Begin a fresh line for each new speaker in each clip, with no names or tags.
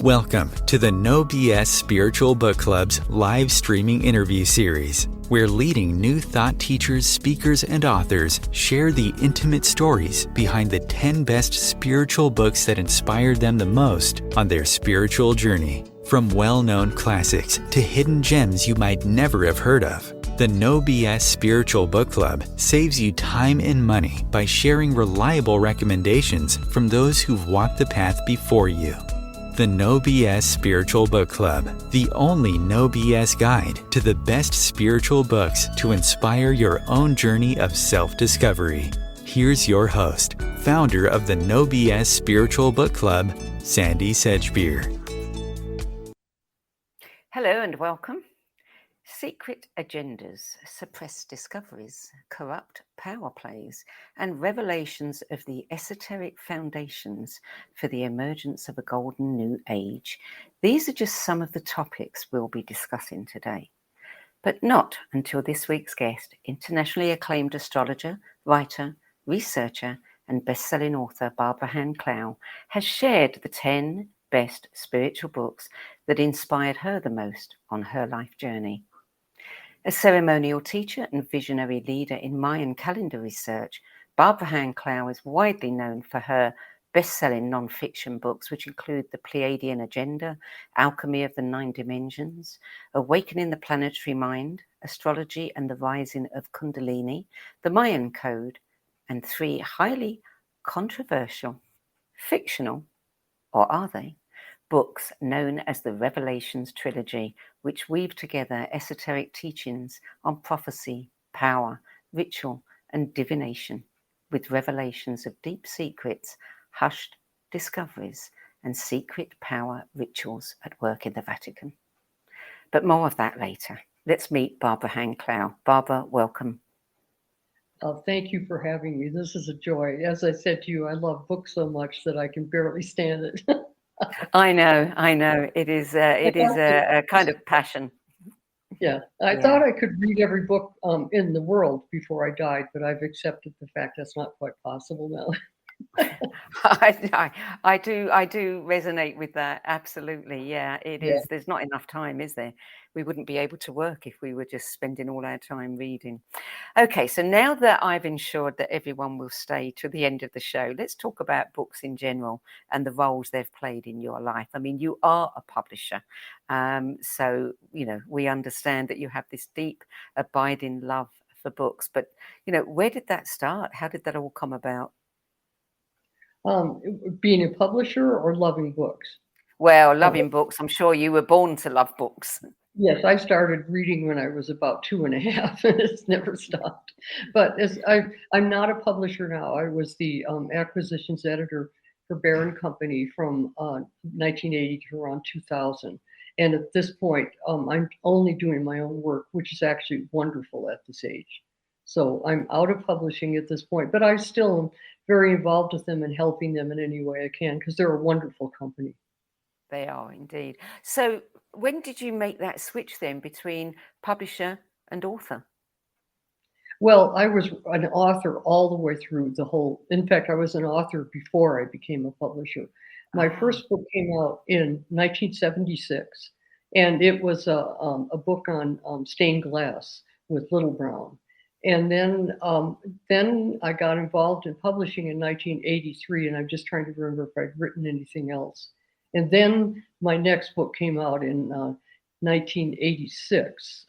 Welcome to the No BS Spiritual Book Club's live streaming interview series, where leading new thought teachers, speakers, and authors share the intimate stories behind the 10 best spiritual books that inspired them the most on their spiritual journey. From well-known classics to hidden gems you might never have heard of, the No BS Spiritual Book Club saves you time and money by sharing reliable recommendations from those who've walked the path before you. The No BS Spiritual Book Club, the only no BS guide to the best spiritual books to inspire your own journey of self-discovery. Here's your host, founder of the No BS Spiritual Book Club, Sandie Sedgbeer.
Hello and welcome. Secret agendas, suppressed discoveries, corrupt power plays, and revelations of the esoteric foundations for the emergence of a golden new age. These are just some of the topics we'll be discussing today. But not until this week's guest, internationally acclaimed astrologer, writer, researcher, and best-selling author Barbara Hand Clow has shared the 10 best spiritual books that inspired her the most on her life journey. A ceremonial teacher and visionary leader in Mayan Calendar research, Barbara Hand Clow is widely known for her best-selling non-fiction books, which include The Pleiadian Agenda, Alchemy of the 9 Dimensions, Awakening the Planetary Mind, Astrology and the Rising of Kundalini, The Mayan Code, and 3 highly controversial, fictional, or are they, books known as the Revelations Trilogy, which weave together esoteric teachings on prophecy, power, ritual, and divination, with revelations of deep secrets, hushed discoveries, and secret power rituals at work in the Vatican. But more of that later. Let's meet Barbara Hand Clow. Barbara, welcome.
Thank you for having me. This is a joy. As I said to you, I love books so much that I can barely stand it.
I know. It is a kind of passion.
Yeah, I thought I could read every book in the world before I died, but I've accepted the fact that's not quite possible now.
I do resonate with that. Absolutely. Yeah, it is. There's not enough time, is there? We wouldn't be able to work if we were just spending all our time reading. Okay, so now that I've ensured that everyone will stay to the end of the show, let's talk about books in general and the roles they've played in your life. I mean, you are a publisher. So, we understand that you have this deep, abiding love for books. But, where did that start? How did that all come about?
Being a publisher or loving books?
Well, loving books. I'm sure you were born to love books.
Yes, I started reading when I was about 2.5, and it's never stopped. But I'm not a publisher now. I was the acquisitions editor for Bear & Company from 1980 to around 2000. And at this point, I'm only doing my own work, which is actually wonderful at this age. So I'm out of publishing at this point, but I still am very involved with them and helping them in any way I can because they're a wonderful company.
They are indeed. So when did you make that switch then between publisher and author?
Well, I was an author all the way through the whole. In fact, I was an author before I became a publisher. My first book came out in 1976, and it was a book on stained glass with Little Brown. And then I got involved in publishing in 1983, and I'm just trying to remember if I'd written anything else. And then my next book came out in 1986,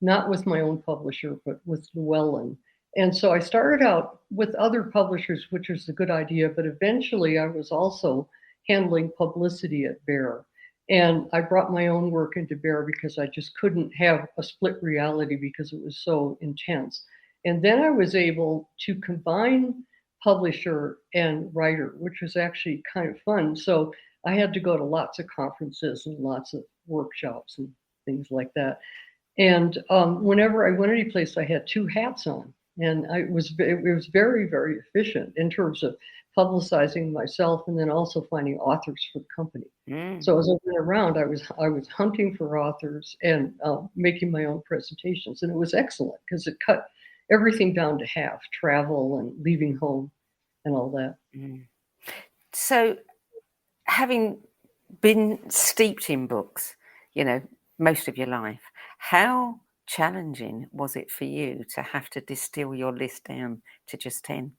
not with my own publisher, but with Llewellyn. And so I started out with other publishers, which was a good idea, but eventually I was also handling publicity at Bear. And I brought my own work into Bear because I just couldn't have a split reality because it was so intense. And then I was able to combine publisher and writer, which was actually kind of fun. So I had to go to lots of conferences and lots of workshops and things like that. And whenever I went any place, I had 2 hats on. And it was very, very efficient in terms of publicizing myself and then also finding authors for the company. So as I went around, I was hunting for authors and making my own presentations. And it was excellent because it cut everything down to half, travel and leaving home and all that.
So having been steeped in books, most of your life. How challenging was it for you to have to distill your list down to just 10?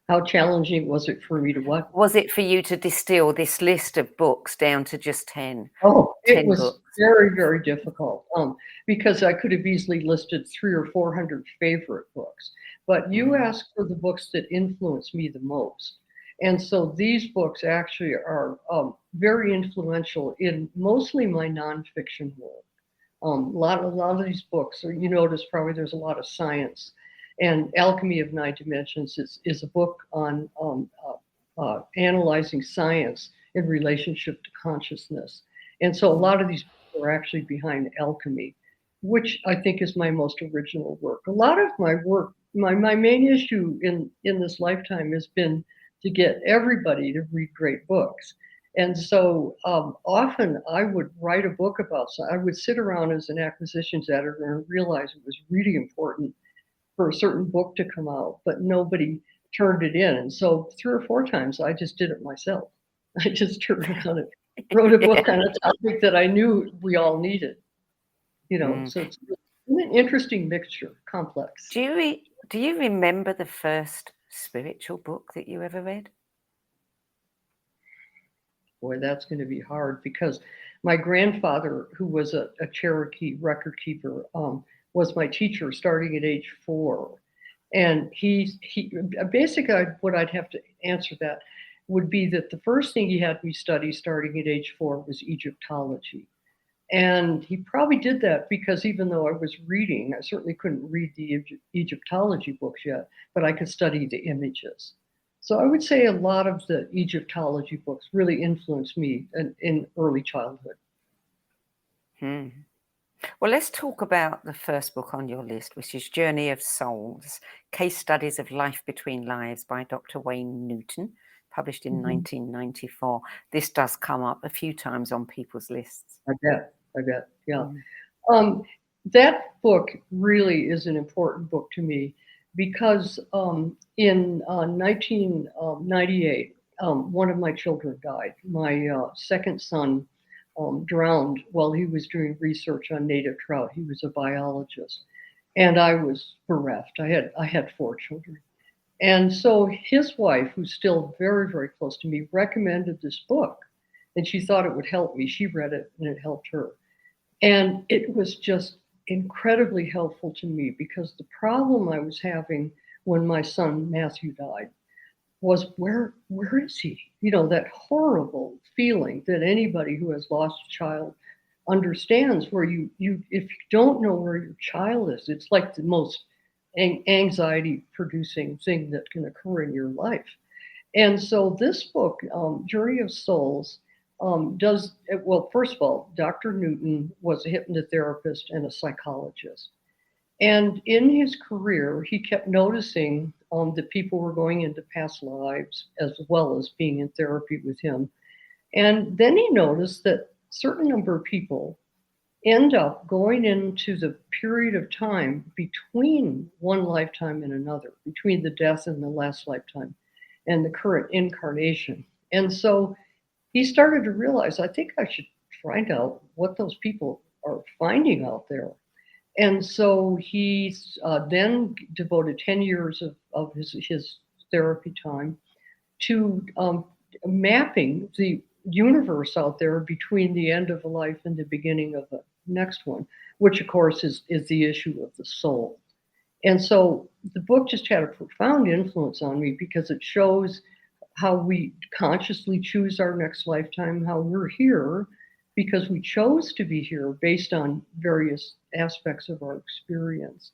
How challenging was it for me to what?
Was it for you to distill this list of books down to just 10?
Oh,
10
it was
books.
very, very difficult because I could have easily listed 300 or 400 favorite books. But you asked for the books that influenced me the most. And so these books actually are very influential in mostly my nonfiction world. A lot of these books, you notice probably there's a lot of science. And Alchemy of Nine Dimensions is a book on analyzing science in relationship to consciousness. And so a lot of these people are actually behind Alchemy, which I think is my most original work. A lot of my work, my main issue in this lifetime has been to get everybody to read great books. And so often I would write a book about, so I would sit around as an acquisitions editor and realize it was really important for a certain book to come out, but nobody turned it in. And so 3 or 4 times I just did it myself. I just turned around and wrote a book on a topic that I knew we all needed. So it's an interesting mixture, complex.
Do you remember the first spiritual book that you ever read?
Boy, that's going to be hard because my grandfather, who was a Cherokee record keeper, was my teacher starting at age 4. And he basically, what I'd have to answer that would be that the first thing he had me study starting at age 4 was Egyptology. And he probably did that because even though I was reading, I certainly couldn't read the Egyptology books yet, but I could study the images. So I would say a lot of the Egyptology books really influenced me in early childhood.
Well, let's talk about the first book on your list, which is Journey of Souls, Case Studies of Life Between Lives by Dr. Wayne Newton, published in 1994. This does come up a few times on people's lists.
I bet, yeah. That book really is an important book to me because in 1998, one of my children died. My second son drowned while he was doing research on native trout. He was a biologist, and I was bereft. I had 4 children, and so his wife, who's still very, very close to me, recommended this book, and she thought it would help me. She read it, and it helped her, and it was just incredibly helpful to me because the problem I was having when my son Matthew died was where is he? That horrible feeling that anybody who has lost a child understands, where you if you don't know where your child is, it's like the most anxiety producing thing that can occur in your life. And so this book, Journey of Souls, does, well, first of all, Dr. Newton was a hypnotherapist and a psychologist. And in his career, he kept noticing that people were going into past lives as well as being in therapy with him. And then he noticed that a certain number of people end up going into the period of time between one lifetime and another, between the death and the last lifetime and the current incarnation. And so he started to realize, I think I should find out what those people are finding out there. And so he then devoted 10 years of his therapy time to mapping the universe out there between the end of a life and the beginning of the next one, which of course is the issue of the soul. And so the book just had a profound influence on me because it shows how we consciously choose our next lifetime, how we're here because we chose to be here based on various aspects of our experience.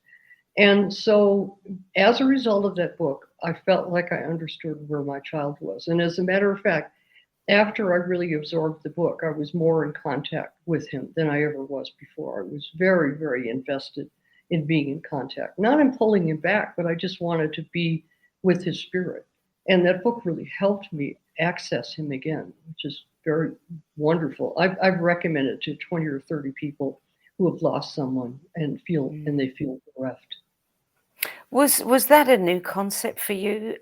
And so as a result of that book, I felt like I understood where my child was. And as a matter of fact, after I really absorbed the book, I was more in contact with him than I ever was before. I was very, very invested in being in contact. Not in pulling him back, but I just wanted to be with his spirit. And that book really helped me access him again, which is very wonderful. I've recommended it to 20 or 30 people who have lost someone and they feel bereft.
Was that a new concept for you,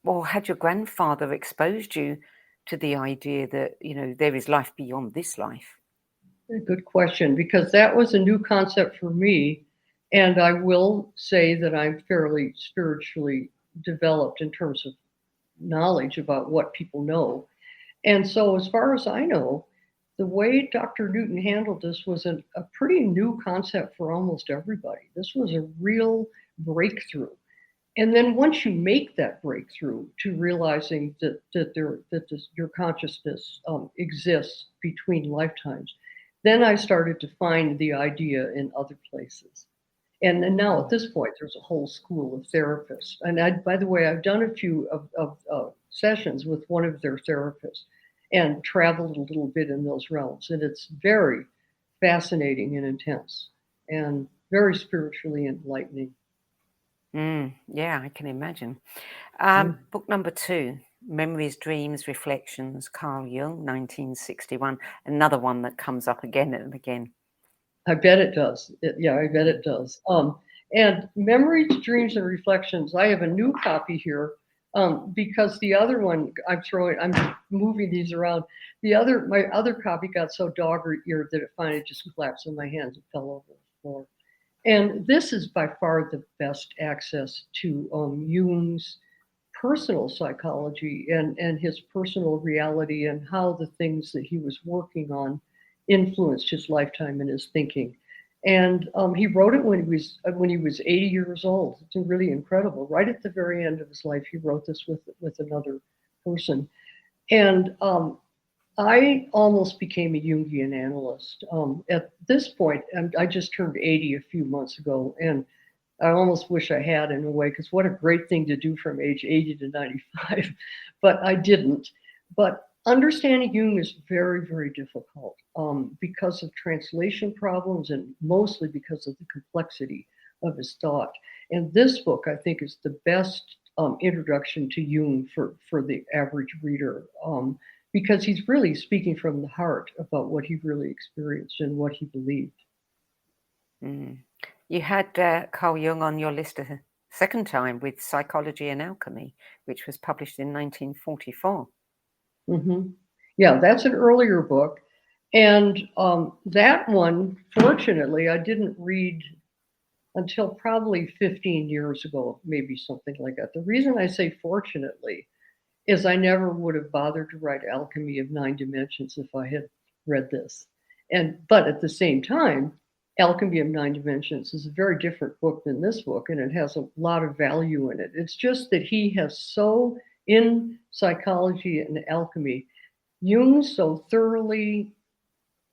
or had your grandfather exposed you to the idea that, there is life beyond this life?
Good question, because that was a new concept for me. And I will say that I'm fairly spiritually developed in terms of knowledge about what people know. And so, as far as I know, the way Dr. Newton handled this was a pretty new concept for almost everybody. This was a real breakthrough. And then once you make that breakthrough to realizing that your consciousness exists between lifetimes, then I started to find the idea in other places. And now at this point, there's a whole school of therapists. And by the way, I've done a few of sessions with one of their therapists and traveled a little bit in those realms. And it's very fascinating and intense and very spiritually enlightening.
Yeah, I can imagine. Book number 2, Memories, Dreams, Reflections, Carl Jung, 1961. Another one that comes up again and again.
I bet it does. I bet it does. And Memories, Dreams, and Reflections, I have a new copy here because the other one I'm moving these around. My other copy got so dog-eared that it finally just collapsed in my hands and fell over the floor. And this is by far the best access to Jung's personal psychology and his personal reality and how the things that he was working on influenced his lifetime and his thinking. And he wrote it when he was 80 years old. It's really incredible. Right at the very end of his life, he wrote this with another person. And I almost became a Jungian analyst. At this point, I just turned 80 a few months ago, and I almost wish I had in a way, because what a great thing to do from age 80 to 95, but I didn't. But understanding Jung is very, very difficult because of translation problems and mostly because of the complexity of his thought. And this book, I think, is the best introduction to Jung for the average reader because he's really speaking from the heart about what he really experienced and what he believed.
You had Carl Jung on your list a second time with Psychology and Alchemy, which was published in 1944.
Yeah, that's an earlier book. And that one, fortunately, I didn't read until probably 15 years ago, maybe something like that. The reason I say fortunately is I never would have bothered to write Alchemy of 9 Dimensions if I had read this. But at the same time, Alchemy of 9 Dimensions is a very different book than this book, and it has a lot of value in it. It's just that he has so, in psychology and alchemy, Jung so thoroughly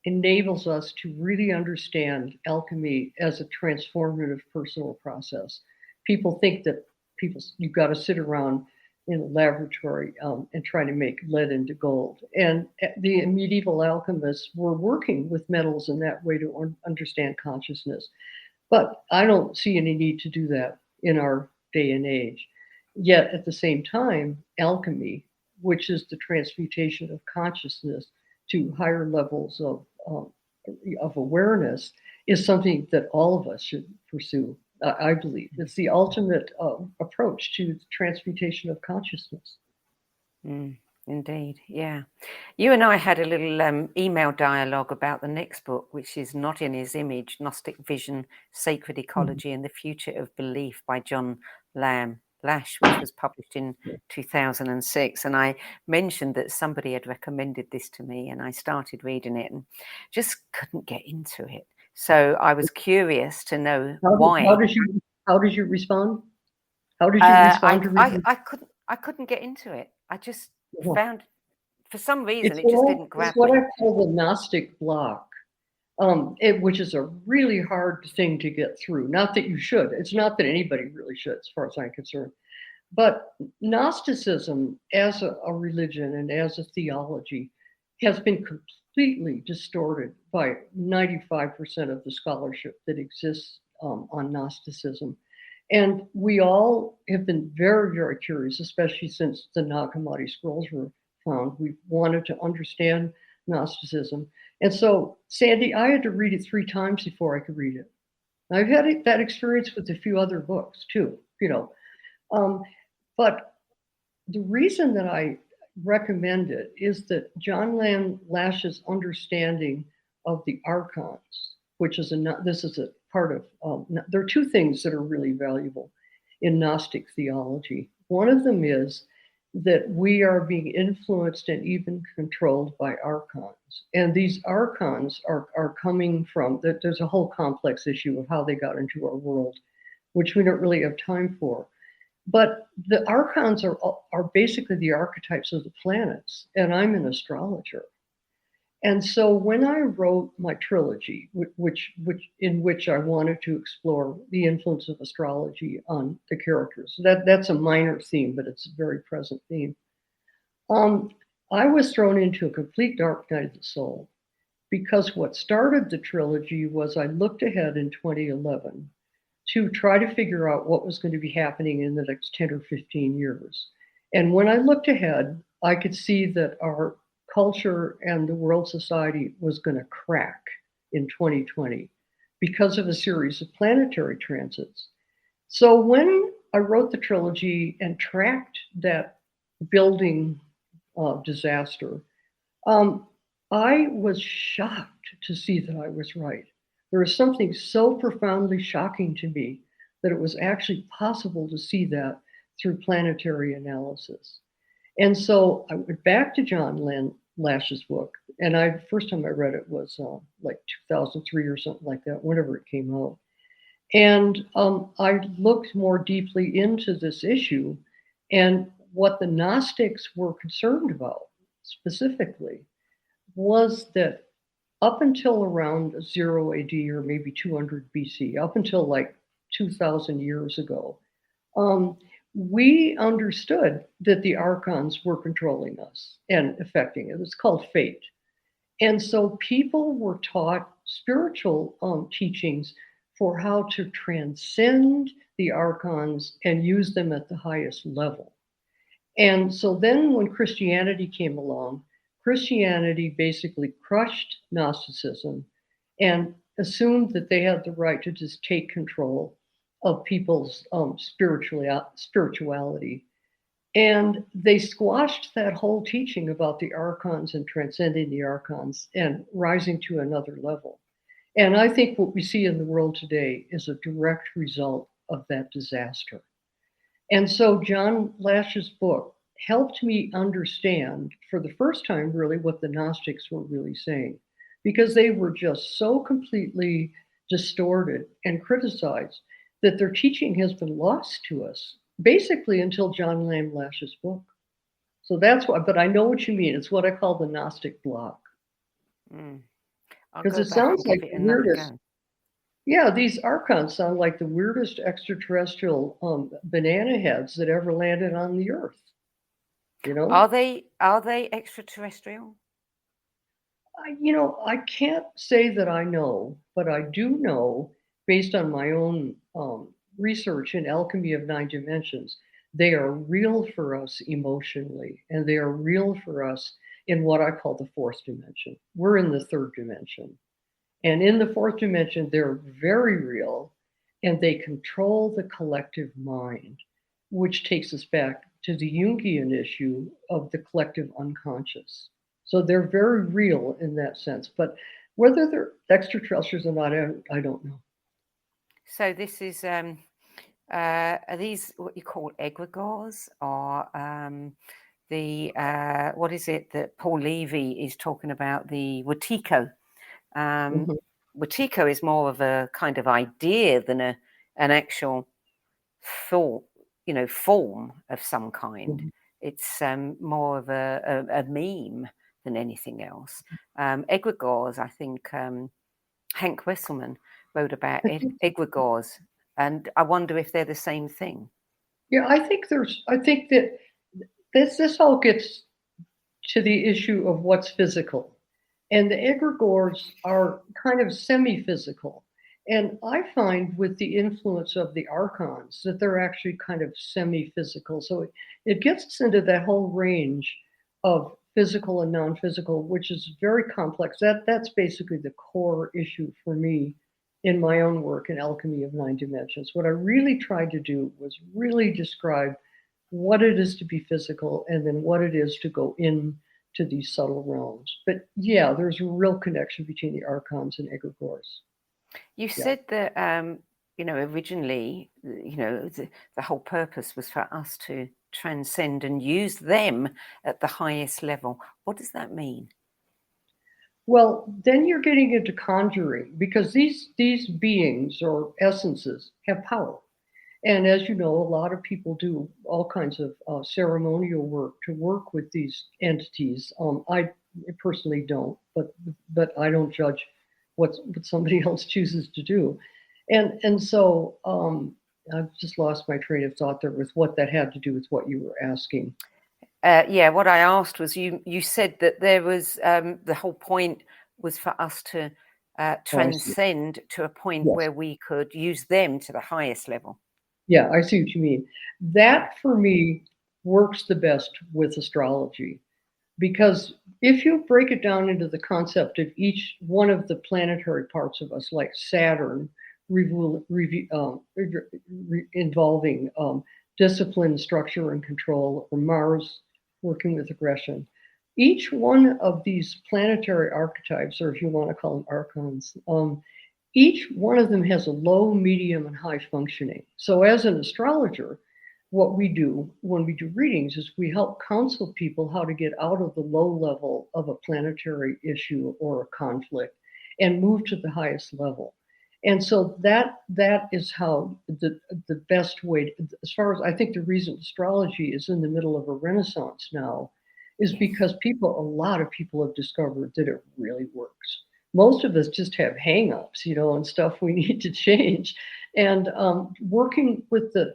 enables us to really understand alchemy as a transformative personal process. People think that you've got to sit around in a laboratory and try to make lead into gold. And the medieval alchemists were working with metals in that way to understand consciousness. But I don't see any need to do that in our day and age. Yet at the same time, alchemy, which is the transmutation of consciousness to higher levels of awareness, is something that all of us should pursue. I believe it's the ultimate approach to the transmutation of consciousness.
Indeed, yeah. You and I had a little email dialogue about the next book, which is Not in His Image, Gnostic Vision, Sacred Ecology and the Future of Belief by John Lash, which was published in 2006. And I mentioned that somebody had recommended this to me, and I started reading it and just couldn't get into it. So I was curious to know why.
How did you respond? How did you respond to reading?
I couldn't get into it. I just found, for some reason, it just didn't grab me.
It's what I call the Gnostic block, which is a really hard thing to get through. Not that you should. It's not that anybody really should, as far as I'm concerned. But Gnosticism as a religion and as a theology has been completely distorted by 95% of the scholarship that exists on Gnosticism. And we all have been very, very curious, especially since the Nag Hammadi scrolls were found. We wanted to understand Gnosticism. And so, Sandie, I had to read it 3 times before I could read it. I've had that experience with a few other books too, But the reason that I recommend it is that John Lash's understanding of the archons, which is this is a part of, there are two things that are really valuable in Gnostic theology. One of them is that we are being influenced and even controlled by archons. And these archons are coming from, there's a whole complex issue of how they got into our world, which we don't really have time for. But the archons are basically the archetypes of the planets, and I'm an astrologer. And so when I wrote my trilogy, in which I wanted to explore the influence of astrology on the characters, that's a minor theme, but it's a very present theme. I was thrown into a complete dark night of the soul, because what started the trilogy was I looked ahead in 2011 to try to figure out what was going to be happening in the next 10 or 15 years. And when I looked ahead, I could see that our culture and the world society was going to crack in 2020 because of a series of planetary transits. So when I wrote the trilogy and tracked that building disaster, I was shocked to see that I was right. There was something so profoundly shocking to me that it was actually possible to see that through planetary analysis. And so I went back to John Lash's book, and first time I read it was like 2003 or something like that, whenever it came out. And I looked more deeply into this issue and what the Gnostics were concerned about specifically was that up until around 0 AD or maybe 200 BC, up until like 2,000 years ago, we understood that the archons were controlling us and affecting it. It's called fate. And so people were taught spiritual teachings for how to transcend the archons and use them at the highest level. And so then when Christianity came along, Christianity basically crushed Gnosticism and assumed that they had the right to just take control of people's spirituality. And they squashed that whole teaching about the archons and transcending the archons and rising to another level. And I think what we see in the world today is a direct result of that disaster. And so John Lash's book helped me understand for the first time really what the Gnostics were really saying, because they were just so completely distorted and criticized that their teaching has been lost to us basically until John Lash's book. So that's why, but I know what you mean. It's what I call the Gnostic block. Because it sounds like the weirdest. Yeah, these archons sound like the weirdest extraterrestrial banana heads that ever landed on the Earth. You know?
Are they extraterrestrial?
I can't say that I know, but I do know, based on my own research in Alchemy of 9 Dimensions, they are real for us emotionally, and they are real for us in what I call the 4th dimension. We're in the 3rd dimension. And in the 4th dimension, they're very real, and they control the collective mind, which takes us back to the Jungian issue of the collective unconscious. So they're very real in that sense. But whether they're extraterrestrials or not, I don't know.
So this is, are these what you call egregores, or what is it that Paul Levy is talking about, the Wetiko? Wetiko is more of a kind of idea than an actual thought, form of some kind. It's more of a meme than anything else. Egregores, I think Hank Wesselman wrote about egregores, and I wonder if they're the same thing.
Yeah, I think that this all gets to the issue of what's physical. And the egregores are kind of semi-physical. And I find with the influence of the archons that they're actually kind of semi-physical. So it gets us into that whole range of physical and non-physical, which is very complex. That's basically the core issue for me in my own work in Alchemy of 9 Dimensions. What I really tried to do was really describe what it is to be physical, and then what it is to go into these subtle realms. But yeah, there's a real connection between the archons and egregores.
You said that, originally, the whole purpose was for us to transcend and use them at the highest level. What does that mean?
Well, then you're getting into conjuring, because these beings or essences have power. And as you know, a lot of people do all kinds of ceremonial work to work with these entities. I personally don't, but I don't judge what somebody else chooses to do. And so I've just lost my train of thought there with what that had to do with what you were asking.
What I asked was, you said that there was the whole point was for us to transcend to a point where we could use them to the highest level.
Yeah, I see what you mean. That, for me, works the best with astrology, because if you break it down into the concept of each one of the planetary parts of us, like Saturn, involving discipline, structure, and control, or Mars working with aggression, each one of these planetary archetypes, or if you want to call them archons, each one of them has a low, medium, and high functioning. So as an astrologer, what we do when we do readings is we help counsel people how to get out of the low level of a planetary issue or a conflict and move to the highest level. And so that is how the best way, as far as I think the reason astrology is in the middle of a renaissance now is because a lot of people have discovered that it really works. Most of us just have hangups, and stuff we need to change. And working with the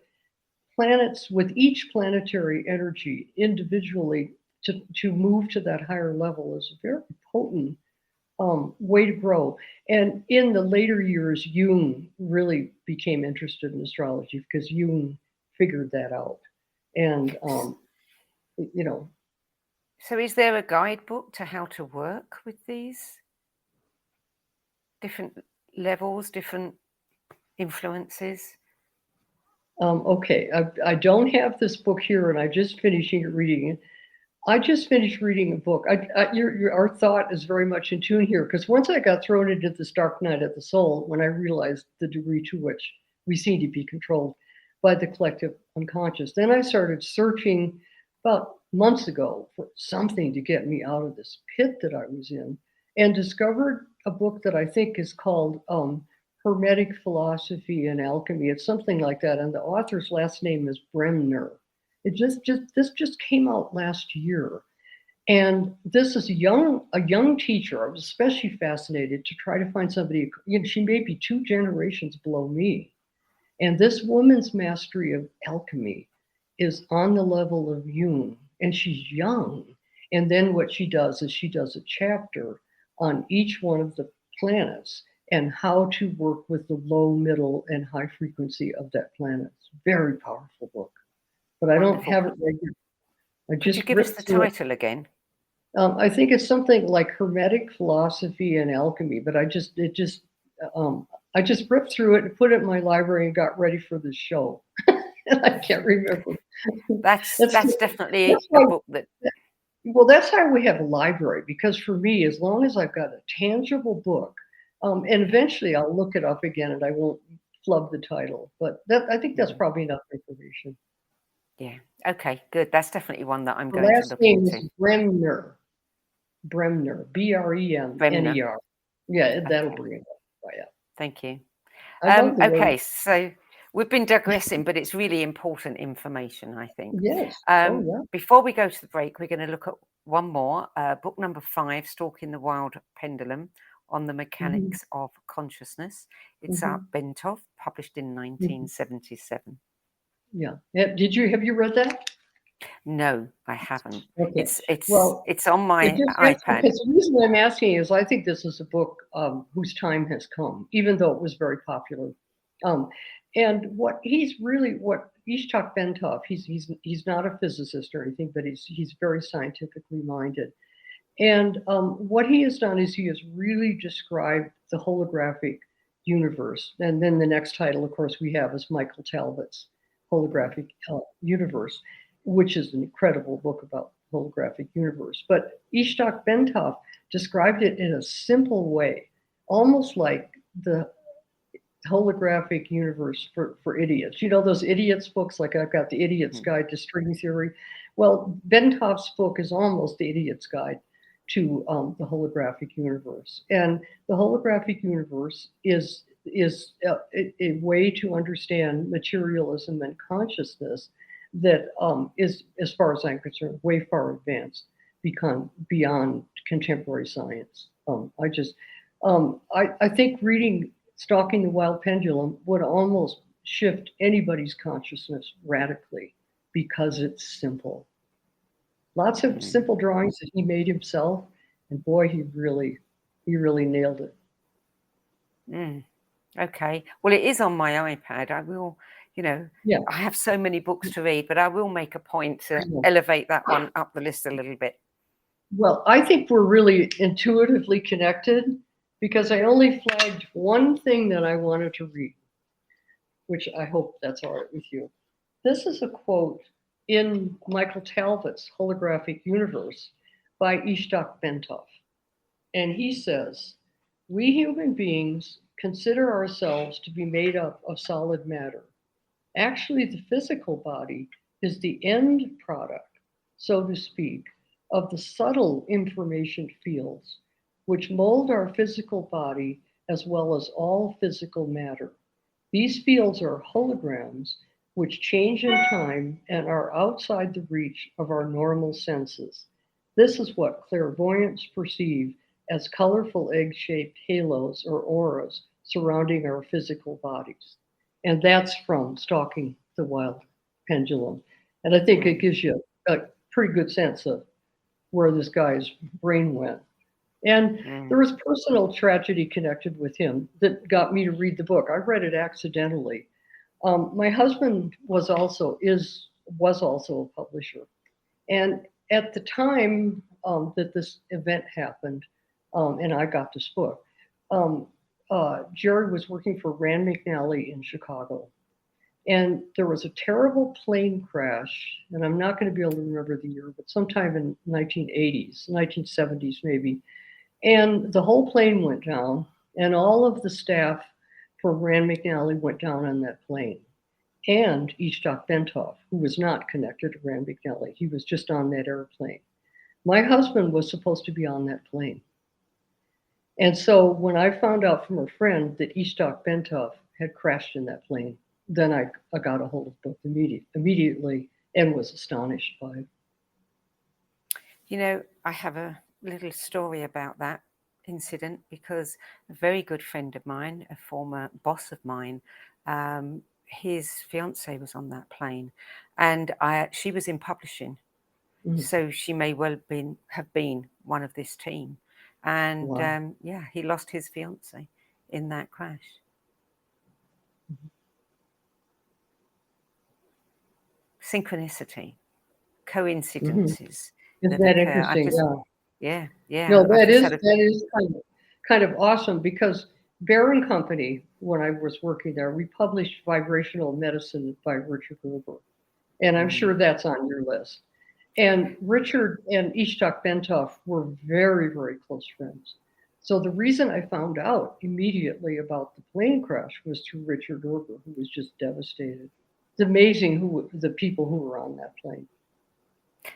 planets, with each planetary energy individually to move to that higher level is a very potent way to grow. And in the later years, Jung really became interested in astrology because Jung figured that out. And,
So is there a guidebook to how to work with these different levels, different influences?
Okay, I don't have this book here, and I just finished reading it. I just finished reading a book. Our thought is very much in tune here, because once I got thrown into this dark night of the soul, when I realized the degree to which we seem to be controlled by the collective unconscious, then I started searching about months ago for something to get me out of this pit that I was in, and discovered a book that I think is called Hermetic Philosophy and Alchemy. It's something like that, and the author's last name is Bremner. This just came out last year, and this is a young teacher. I was especially fascinated to try to find somebody. She may be 2 generations below me, and this woman's mastery of alchemy is on the level of Jung, and she's young. And then what she does is she does a chapter on each one of the planets and how to work with the low, middle, and high frequency of that planet. It's a very powerful book. But I don't have it right here.
Could you give us the title again?
I think it's something like Hermetic Philosophy and Alchemy, but I just ripped through it and put it in my library and got ready for this show. And I can't remember.
That's definitely a book that.
Well, that's how we have a library, because for me, as long as I've got a tangible book, and eventually I'll look it up again and I won't flub the title, but I think that's probably enough information.
Yeah. Okay, good. That's definitely one that I'm going to look
into.
Last name is
Bremner, Bremner. Yeah, that'll bring it up. Oh, yeah.
Thank you. Okay, so we've been digressing, but it's really important information, I think.
Yes.
Before we go to the break, we're going to look at one more, book number 5, Stalking the Wild Pendulum on the Mechanics of Consciousness. It's Art Bentov, published in 1977.
Yeah. Have you read that?
No, I haven't.
Okay.
It's on my iPad.
Because the reason I'm asking is I think this is a book whose time has come, even though it was very popular. And what Ishtak Bentov, he's not a physicist or anything, but he's very scientifically minded. And what he has done is he has really described the holographic universe. And then the next title, of course, we have is Michael Talbot's holographic universe, which is an incredible book about holographic universe. But Ishtak Bentov described it in a simple way, almost like the holographic universe for idiots. You know those idiots books, like I've got the Idiot's Guide to String Theory. Well, Bentov's book is almost the Idiot's Guide to the holographic universe. And the holographic universe is a way to understand materialism and consciousness that is, as far as I'm concerned, way far advanced, beyond contemporary science. I think reading Stalking the Wild Pendulum would almost shift anybody's consciousness radically because it's simple. Lots of simple drawings that he made himself, and boy, he really nailed it.
Okay. Well, it is on my iPad. I will, I have so many books to read, but I will make a point to elevate that one up the list a little bit.
Well, I think we're really intuitively connected because I only flagged one thing that I wanted to read, which I hope that's all right with you. This is a quote in Michael Talbot's Holographic Universe by Ishtak Bentov. And he says, "We human beings consider ourselves to be made up of solid matter. Actually, the physical body is the end product, so to speak, of the subtle information fields which mold our physical body as well as all physical matter. These fields are holograms which change in time and are outside the reach of our normal senses. This is what clairvoyants perceive as colorful egg-shaped halos or auras surrounding our physical bodies." And that's from Stalking the Wild Pendulum. And I think it gives you a pretty good sense of where this guy's brain went. And there was personal tragedy connected with him that got me to read the book. I read it accidentally. My husband was also a publisher. And at the time that this event happened, and I got this book, Jerry was working for Rand McNally in Chicago. And there was a terrible plane crash, and I'm not going to be able to remember the year, but sometime in 1970s maybe. And the whole plane went down, and all of the staff from Rand McNally went down on that plane. And Ishtak Bentov, who was not connected to Rand McNally, he was just on that airplane. My husband was supposed to be on that plane. And so when I found out from a friend that Ishtak Bentov had crashed in that plane, then I got a hold of the book immediately and was astonished by it.
I have a little story about that incident because a very good friend of mine, a former boss of mine, his fiance was on that plane, and she was in publishing, so she may well have been one of this team. And
Wow.
He lost his fiance in that crash. Synchronicity, coincidences.
Isn't that interesting?
Yeah.
No, that is kind of awesome because Baron Company, when I was working there, we published Vibrational Medicine by Richard Gerber, and I'm sure that's on your list. And Richard and Ishtak Bentov were very, very close friends. So the reason I found out immediately about the plane crash was through Richard Gerber, who was just devastated. It's amazing the people who were on that plane.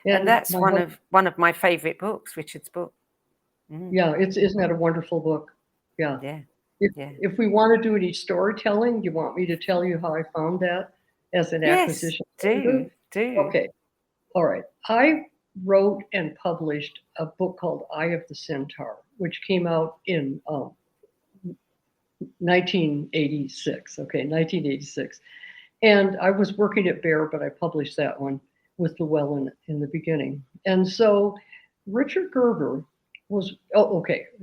And that's one of my favorite books, Richard's book.
Yeah, isn't that a wonderful book? Yeah. If we want to do any storytelling, you want me to tell you how I found that as an acquisition?
Do.
Okay. All right. I wrote and published a book called Eye of the Centaur, which came out in 1986. Okay, 1986. And I was working at Bear, but I published that one with Llewellyn in the beginning. And so Richard Gerber was, I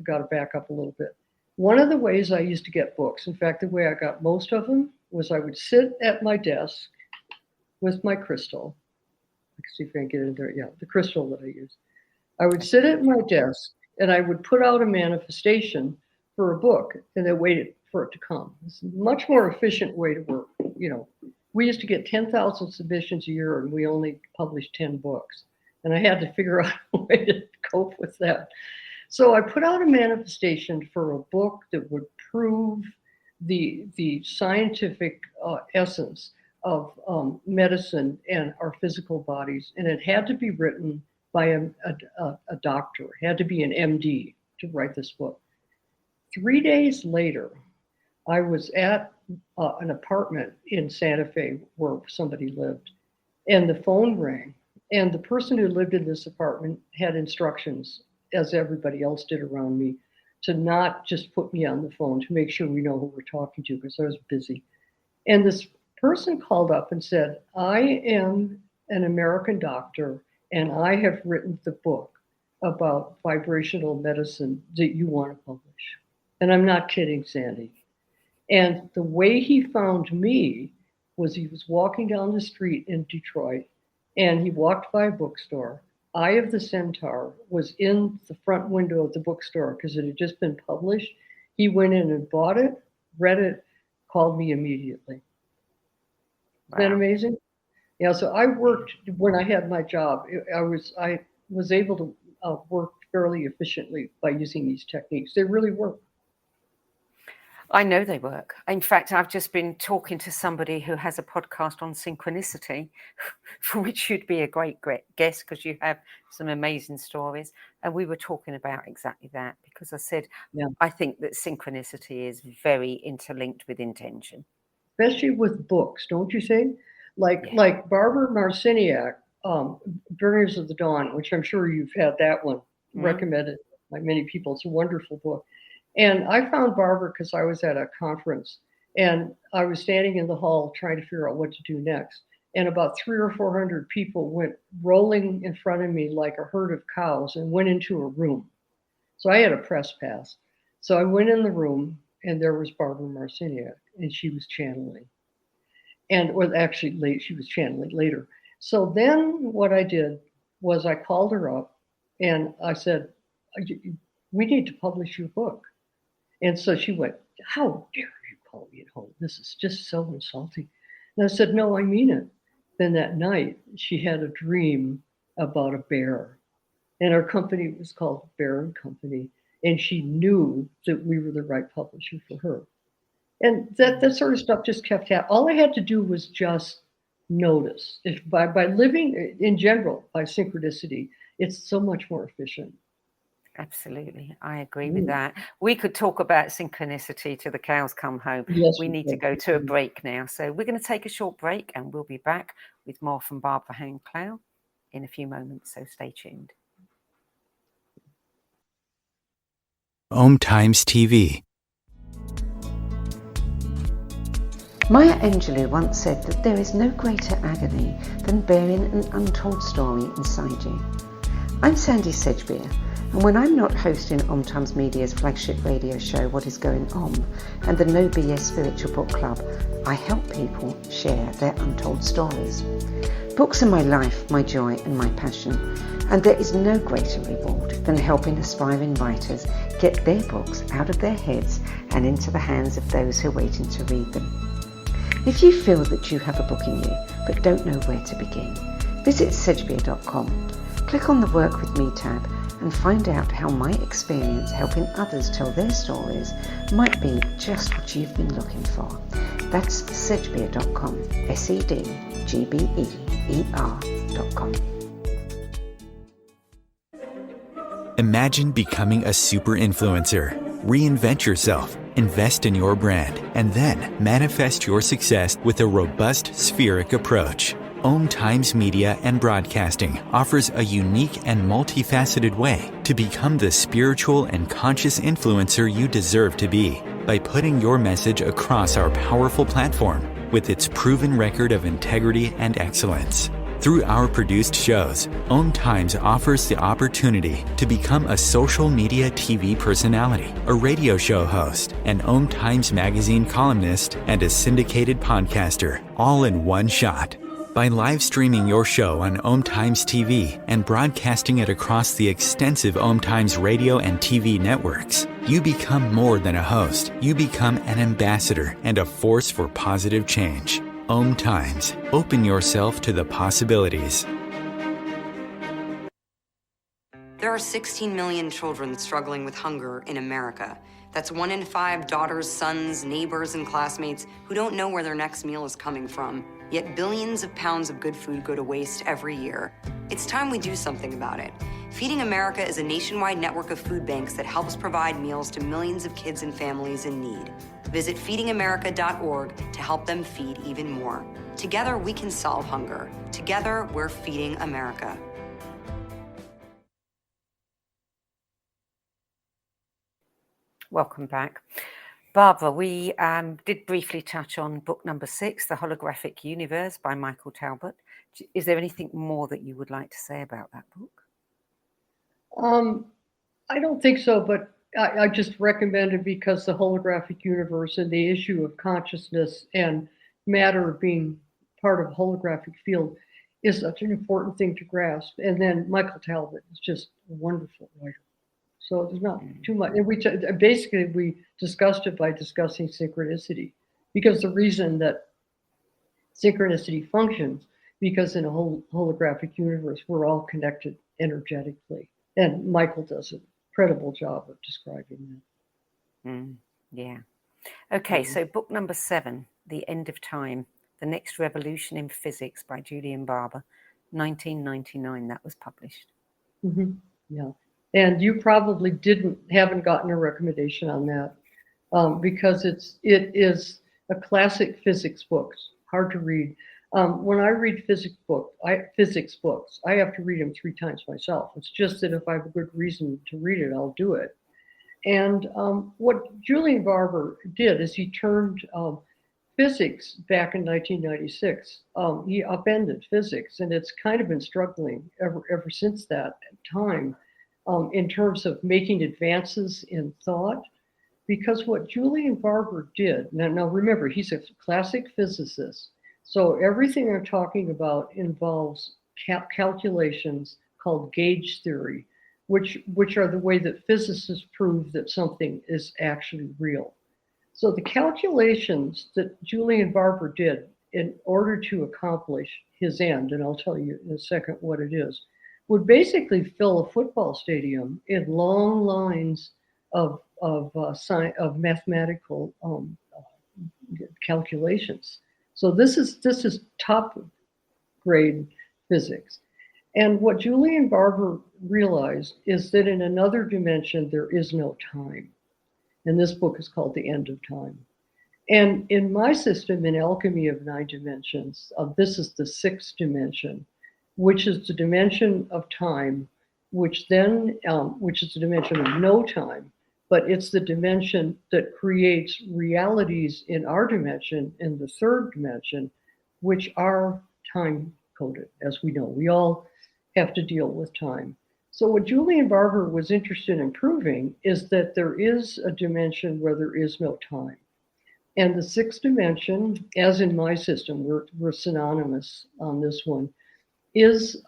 got to back up a little bit. One of the ways I used to get books, in fact, the way I got most of them, was I would sit at my desk with my crystal. Let's see if I can get it in there. Yeah, the crystal that I use. I would sit at my desk and I would put out a manifestation for a book and then wait for it to come. It's a much more efficient way to work, we used to get 10,000 submissions a year, and we only published 10 books. And I had to figure out a way to cope with that. So I put out a manifestation for a book that would prove the scientific essence of medicine and our physical bodies. And it had to be written by a doctor. It had to be an MD to write this book. 3 days later, I was at an apartment in Santa Fe where somebody lived, and the phone rang. And the person who lived in this apartment had instructions, as everybody else did around me, to not just put me on the phone, to make sure we know who we're talking to, because I was busy. And this person called up and said, I am an American doctor, and I have written the book about vibrational medicine that you want to publish. And I'm not kidding, Sandie. And the way he found me was he was walking down the street in Detroit, and he walked by a bookstore. Eye of the Centaur was in the front window of the bookstore because it had just been published. He went in and bought it, read it, called me immediately. Wow. Isn't that amazing? Yeah, so I worked when I had my job. I was able to work fairly efficiently by using these techniques. They really work.
I know they work. In fact, I've just been talking to somebody who has a podcast on synchronicity, for which you'd be a great guest because you have some amazing stories. And we were talking about exactly that because I said, I think that synchronicity is very interlinked with intention.
Especially with books, don't you say? Like Barbara Marciniak, Burners of the Dawn, which I'm sure you've had that one recommended by many people. It's a wonderful book. And I found Barbara because I was at a conference, and I was standing in the hall trying to figure out what to do next. And about 300 or 400 people went rolling in front of me like a herd of cows and went into a room. So I had a press pass. So I went in the room, and there was Barbara Marciniak, and she was channeling. She was channeling later. So then what I did was I called her up, and I said, we need to publish your book. And so she went, how dare you call me at home? This is just so insulting. And I said, no, I mean it. Then that night, she had a dream about a bear. And our company was called Bear and Company. And she knew that we were the right publisher for her. And that sort of stuff just kept happening. All I had to do was just notice. If by living in general, by synchronicity, it's so much more efficient.
Absolutely. I agree with that. We could talk about synchronicity till the cows come home.
Yes,
we need to go to a break now. So we're going to take a short break and we'll be back with more from Barbara Hand Clow in a few moments. So stay tuned.
OMTimes TV.
Maya Angelou once said that there is no greater agony than bearing an untold story inside you. I'm Sandie Sedgbeer, and when I'm not hosting OMTimes Media's flagship radio show What Is Going On and the No BS Spiritual Book Club, I help people share their untold stories. Books are my life, my joy and my passion, and there is no greater reward than helping aspiring writers get their books out of their heads and into the hands of those who are waiting to read them. If you feel that you have a book in you but don't know where to begin, visit sedgbeer.com. Click on the Work With Me tab and find out how my experience helping others tell their stories might be just what you've been looking for. That's sedgbeer.com, sedgbeer.com.
Imagine becoming a super influencer. Reinvent yourself, invest in your brand, and then manifest your success with a robust spheric approach. OMTimes Media and Broadcasting offers a unique and multifaceted way to become the spiritual and conscious influencer you deserve to be by putting your message across our powerful platform with its proven record of integrity and excellence. Through our produced shows, OMTimes offers the opportunity to become a social media TV personality, a radio show host, an OMTimes magazine columnist, and a syndicated podcaster, all in one shot. By live streaming your show on OMTimes TV and broadcasting it across the extensive OMTimes radio and TV networks, you become more than a host. You become an ambassador and a force for positive change. OMTimes. Open yourself to the possibilities.
There are 16 million children struggling with hunger in America. That's 1 in 5 daughters, sons, neighbors, and classmates who don't know where their next meal is coming from. Yet billions of pounds of good food go to waste every year. It's time we do something about it. Feeding America is a nationwide network of food banks that helps provide meals to millions of kids and families in need. Visit feedingamerica.org to help them feed even more. Together, we can solve hunger. Together, we're feeding America.
Welcome back. Barbara, we did briefly touch on book number 6, The Holographic Universe by Michael Talbot. Is there anything more that you would like to say about that book?
I don't think so, but I just recommend it because the holographic universe and the issue of consciousness and matter being part of a holographic field is such an important thing to grasp. And then Michael Talbot is just a wonderful writer. So there's not too much. And we discussed it by discussing synchronicity, because the reason that synchronicity functions, because in a holographic universe, we're all connected energetically. And Michael does an incredible job of describing that.
Yeah. Okay, so book number 7, The End of Time, The Next Revolution in Physics by Julian Barber, 1999, that was published.
Yeah. And you probably haven't gotten a recommendation on that because it is a classic physics book, hard to read. When I read physics books, I have to read them 3 times myself. It's just that if I have a good reason to read it, I'll do it. And what Julian Barber did is he turned physics back in 1996. He upended physics, and it's kind of been struggling ever since that time in terms of making advances in thought. Because what Julian Barber did, now remember, he's a classic physicist. So everything I'm talking about involves calculations called gauge theory, which are the way that physicists prove that something is actually real. So the calculations that Julian Barber did in order to accomplish his end, and I'll tell you in a second what it is, would basically fill a football stadium in long lines of mathematical calculations. So this is top grade physics. And what Julian Barber realized is that in another dimension, there is no time. And this book is called The End of Time. And in my system, in Alchemy of 9 dimensions, this is the 6th dimension, which is the dimension of time, which is the dimension of no time, but it's the dimension that creates realities in our dimension, in the 3rd dimension, which are time coded, as we know. We all have to deal with time. So what Julian Barber was interested in proving is that there is a dimension where there is no time. And the 6th dimension, as in my system, we're synonymous on this one, is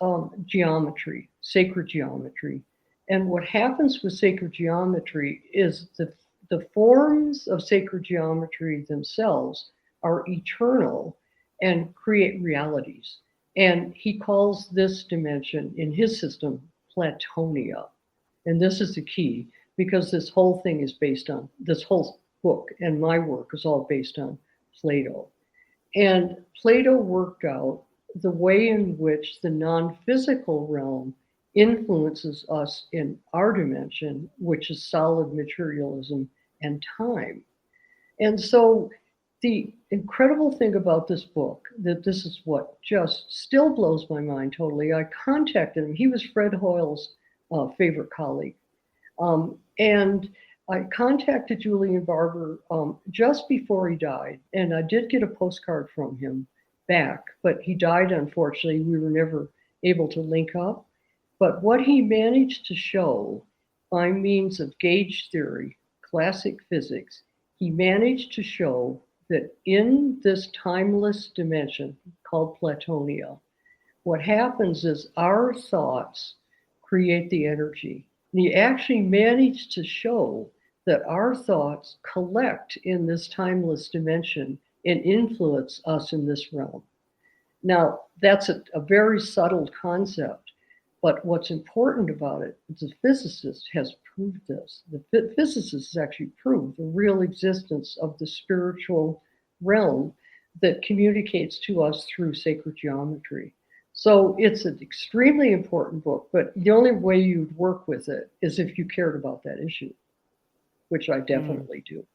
geometry, sacred geometry. And what happens with sacred geometry is the forms of sacred geometry themselves are eternal and create realities. And he calls this dimension in his system Platonia. And this is the key, because this whole thing is based on, this whole book and my work is all based on Plato. And Plato worked out the way in which the non-physical realm influences us in our dimension, which is solid materialism and time. And so the incredible thing about this book, that this is what just still blows my mind totally. I contacted him. He was Fred Hoyle's favorite colleague. And I contacted Julian Barber just before he died. And I did get a postcard from him back, but he died, unfortunately. We were never able to link up. But what he managed to show by means of gauge theory, classic physics, he managed to show that in this timeless dimension called Platonia, what happens is our thoughts create the energy. And he actually managed to show that our thoughts collect in this timeless dimension and influence us in this realm. Now, that's a very subtle concept, but what's important about it is the physicist has proved this. The physicist has actually proved the real existence of the spiritual realm that communicates to us through sacred geometry. So it's an extremely important book, but the only way you'd work with it is if you cared about that issue, which I definitely do.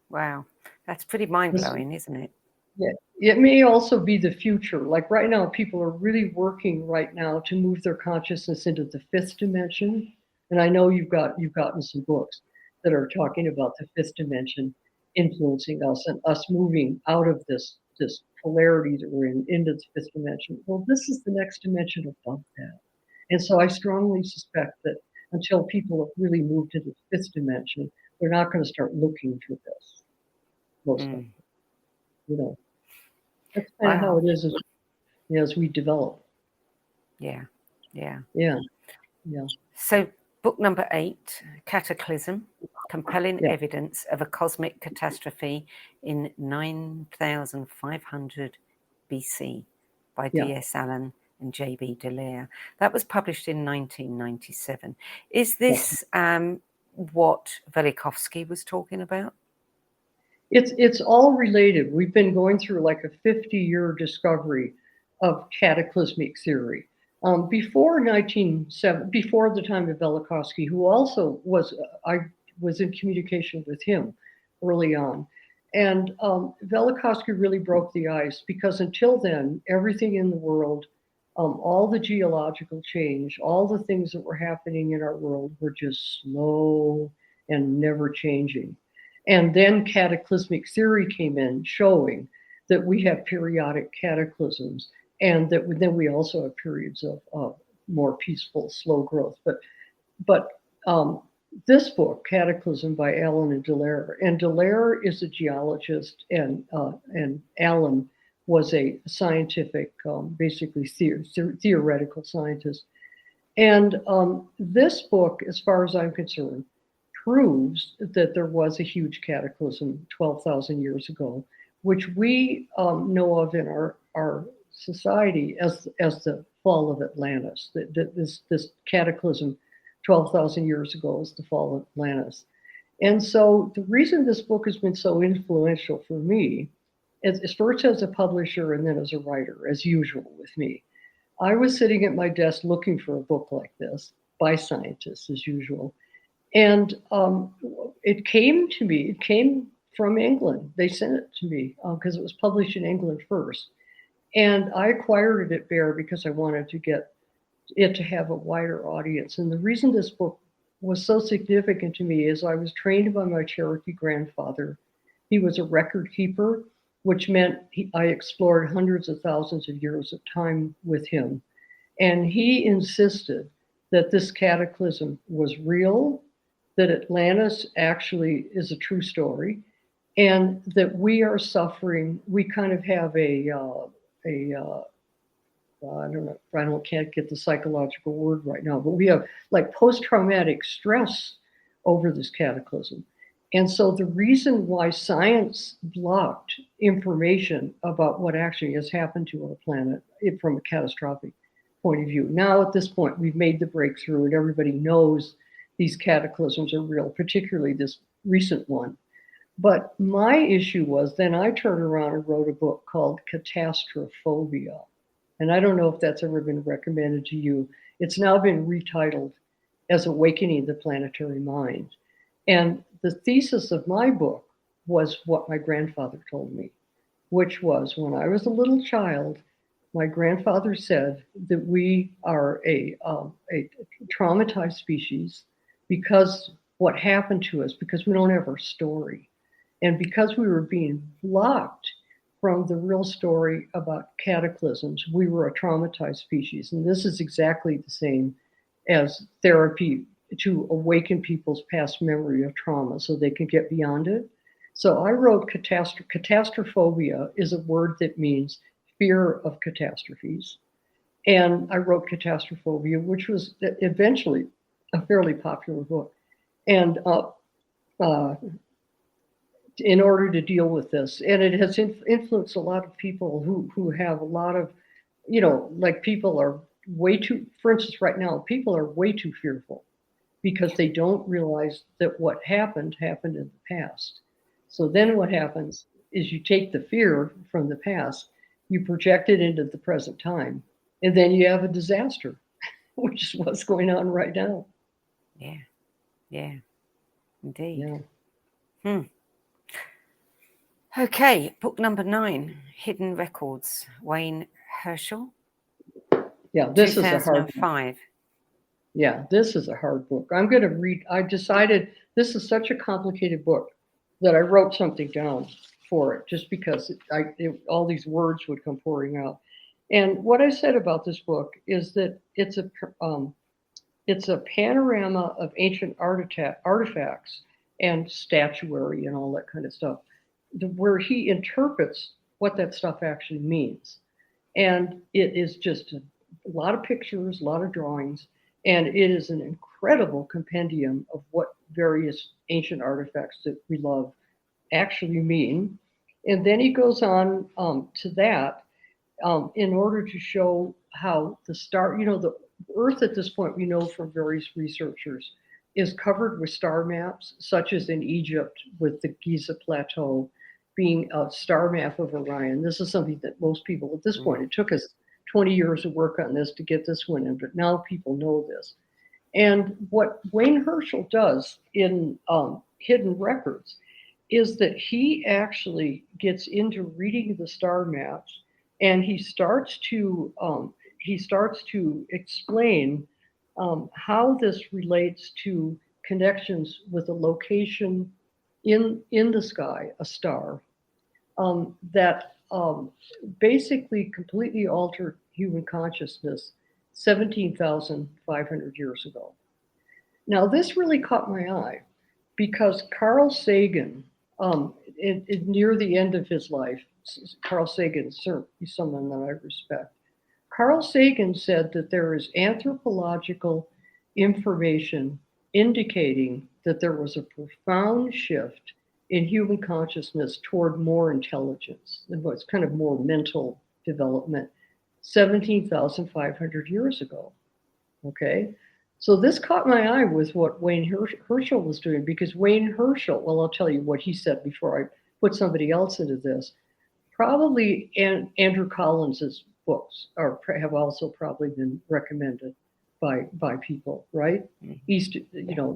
Wow. That's pretty mind-blowing, isn't it?
Yeah, it may also be the future. Like right now, people are really working right now to move their consciousness into the fifth dimension. And I know you've gotten some books that are talking about the fifth dimension influencing us and us moving out of this polarity that we're in into the fifth dimension. Well, this is the next dimension above that. And so I strongly suspect that until people have really moved to the fifth dimension, they're not going to start looking for this. Most of them, you know. That's kind of how it is as we develop.
Yeah.
So
book number 8, Cataclysm, Compelling Evidence of a Cosmic Catastrophe in 9500 BC by D.S. Allen and J.B. Dallaire. That was published in 1997. Is this what Velikovsky was talking about?
It's all related. We've been going through like a 50-year discovery of cataclysmic theory. Before the time of Velikovsky, who also I was in communication with him early on. And Velikovsky really broke the ice because until then, everything in the world, all the geological change, all the things that were happening in our world were just slow and never changing. And then cataclysmic theory came in, showing that we have periodic cataclysms, and that then we also have periods of more peaceful, slow growth. But this book, Cataclysm by Allen and Dallaire is a geologist, and Allen was a scientific, basically theoretical scientist. And this book, as far as I'm concerned, proves that there was a huge cataclysm 12,000 years ago, which we know of in our society as the fall of Atlantis. This cataclysm 12,000 years ago is the fall of Atlantis. And so the reason this book has been so influential for me is first as a publisher and then as a writer, as usual with me. I was sitting at my desk looking for a book like this by scientists, as usual. And it came to me, it came from England. They sent it to me because it was published in England first. And I acquired it at Bear because I wanted to get it to have a wider audience. And the reason this book was so significant to me is I was trained by my Cherokee grandfather. He was a record keeper, which meant I explored hundreds of thousands of years of time with him. And he insisted that this cataclysm was real, that Atlantis actually is a true story, and that we are suffering. We kind of have can't get the psychological word right now, but we have like post-traumatic stress over this cataclysm. And so the reason why science blocked information about what actually has happened to our planet from a catastrophic point of view. Now at this point, we've made the breakthrough and everybody knows these cataclysms are real, particularly this recent one. But my issue was then I turned around and wrote a book called Catastraphobia. And I don't know if that's ever been recommended to you. It's now been retitled as Awakening the Planetary Mind. And the thesis of my book was what my grandfather told me, which was when I was a little child, my grandfather said that we are a traumatized species because what happened to us, because we don't have our story. And because we were being blocked from the real story about cataclysms, we were a traumatized species. And this is exactly the same as therapy to awaken people's past memory of trauma so they can get beyond it. So I wrote Catastrophobia is a word that means fear of catastrophes. And I wrote Catastraphobia, which was eventually a fairly popular book. And in order to deal with this. And it has influenced a lot of people who have a lot of, like people are way too, for instance, right now, people are way too fearful because they don't realize that what happened in the past. So then what happens is you take the fear from the past, you project it into the present time, and then you have a disaster, which is what's going on right now.
Yeah, indeed.
Yeah.
Okay, book number 9, Hidden Records, Wayne Herschel.
Yeah, this is a hard book.
2005.
Yeah, this is a hard book. I'm going to read. I decided this is such a complicated book that I wrote something down for it, just because all these words would come pouring out. And what I said about this book is that it's a panorama of ancient artifacts and statuary and all that kind of stuff, where he interprets what that stuff actually means. And it is just a lot of pictures, a lot of drawings, and it is an incredible compendium of what various ancient artifacts that we love actually mean. And then he goes on to that in order to show how the Earth at this point, we know from various researchers, is covered with star maps, such as in Egypt with the Giza Plateau being a star map of Orion. This is something that most people at this point, it took us 20 years of work on this to get this one in, but now people know this. And what Wayne Herschel does in Hidden Records is that he actually gets into reading the star maps, and he starts to explain how this relates to connections with a location in the sky, a star, that basically completely altered human consciousness 17,500 years ago. Now, this really caught my eye because Carl Sagan, near the end of his life, Carl Sagan is certainly someone that I respect. Carl Sagan said that there is anthropological information indicating that there was a profound shift in human consciousness toward more intelligence, and what's kind of more mental development 17,500 years ago. Okay, so this caught my eye with what Wayne Herschel was doing, because Wayne Herschel, well, I'll tell you what he said before I put somebody else into this. Probably Andrew Collins's books have also probably been recommended by people, right?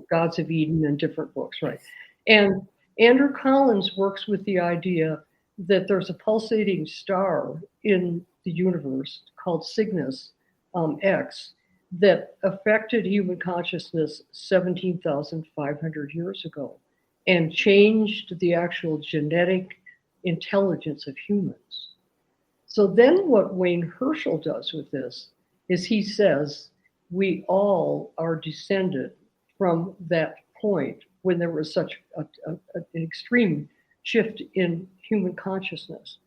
Gods of Eden and different books, right? And Andrew Collins works with the idea that there's a pulsating star in the universe called Cygnus X that affected human consciousness 17,500 years ago and changed the actual genetic intelligence of humans. So then what Wayne Herschel does with this is he says we all are descended from that point when there was such an extreme shift in human consciousness.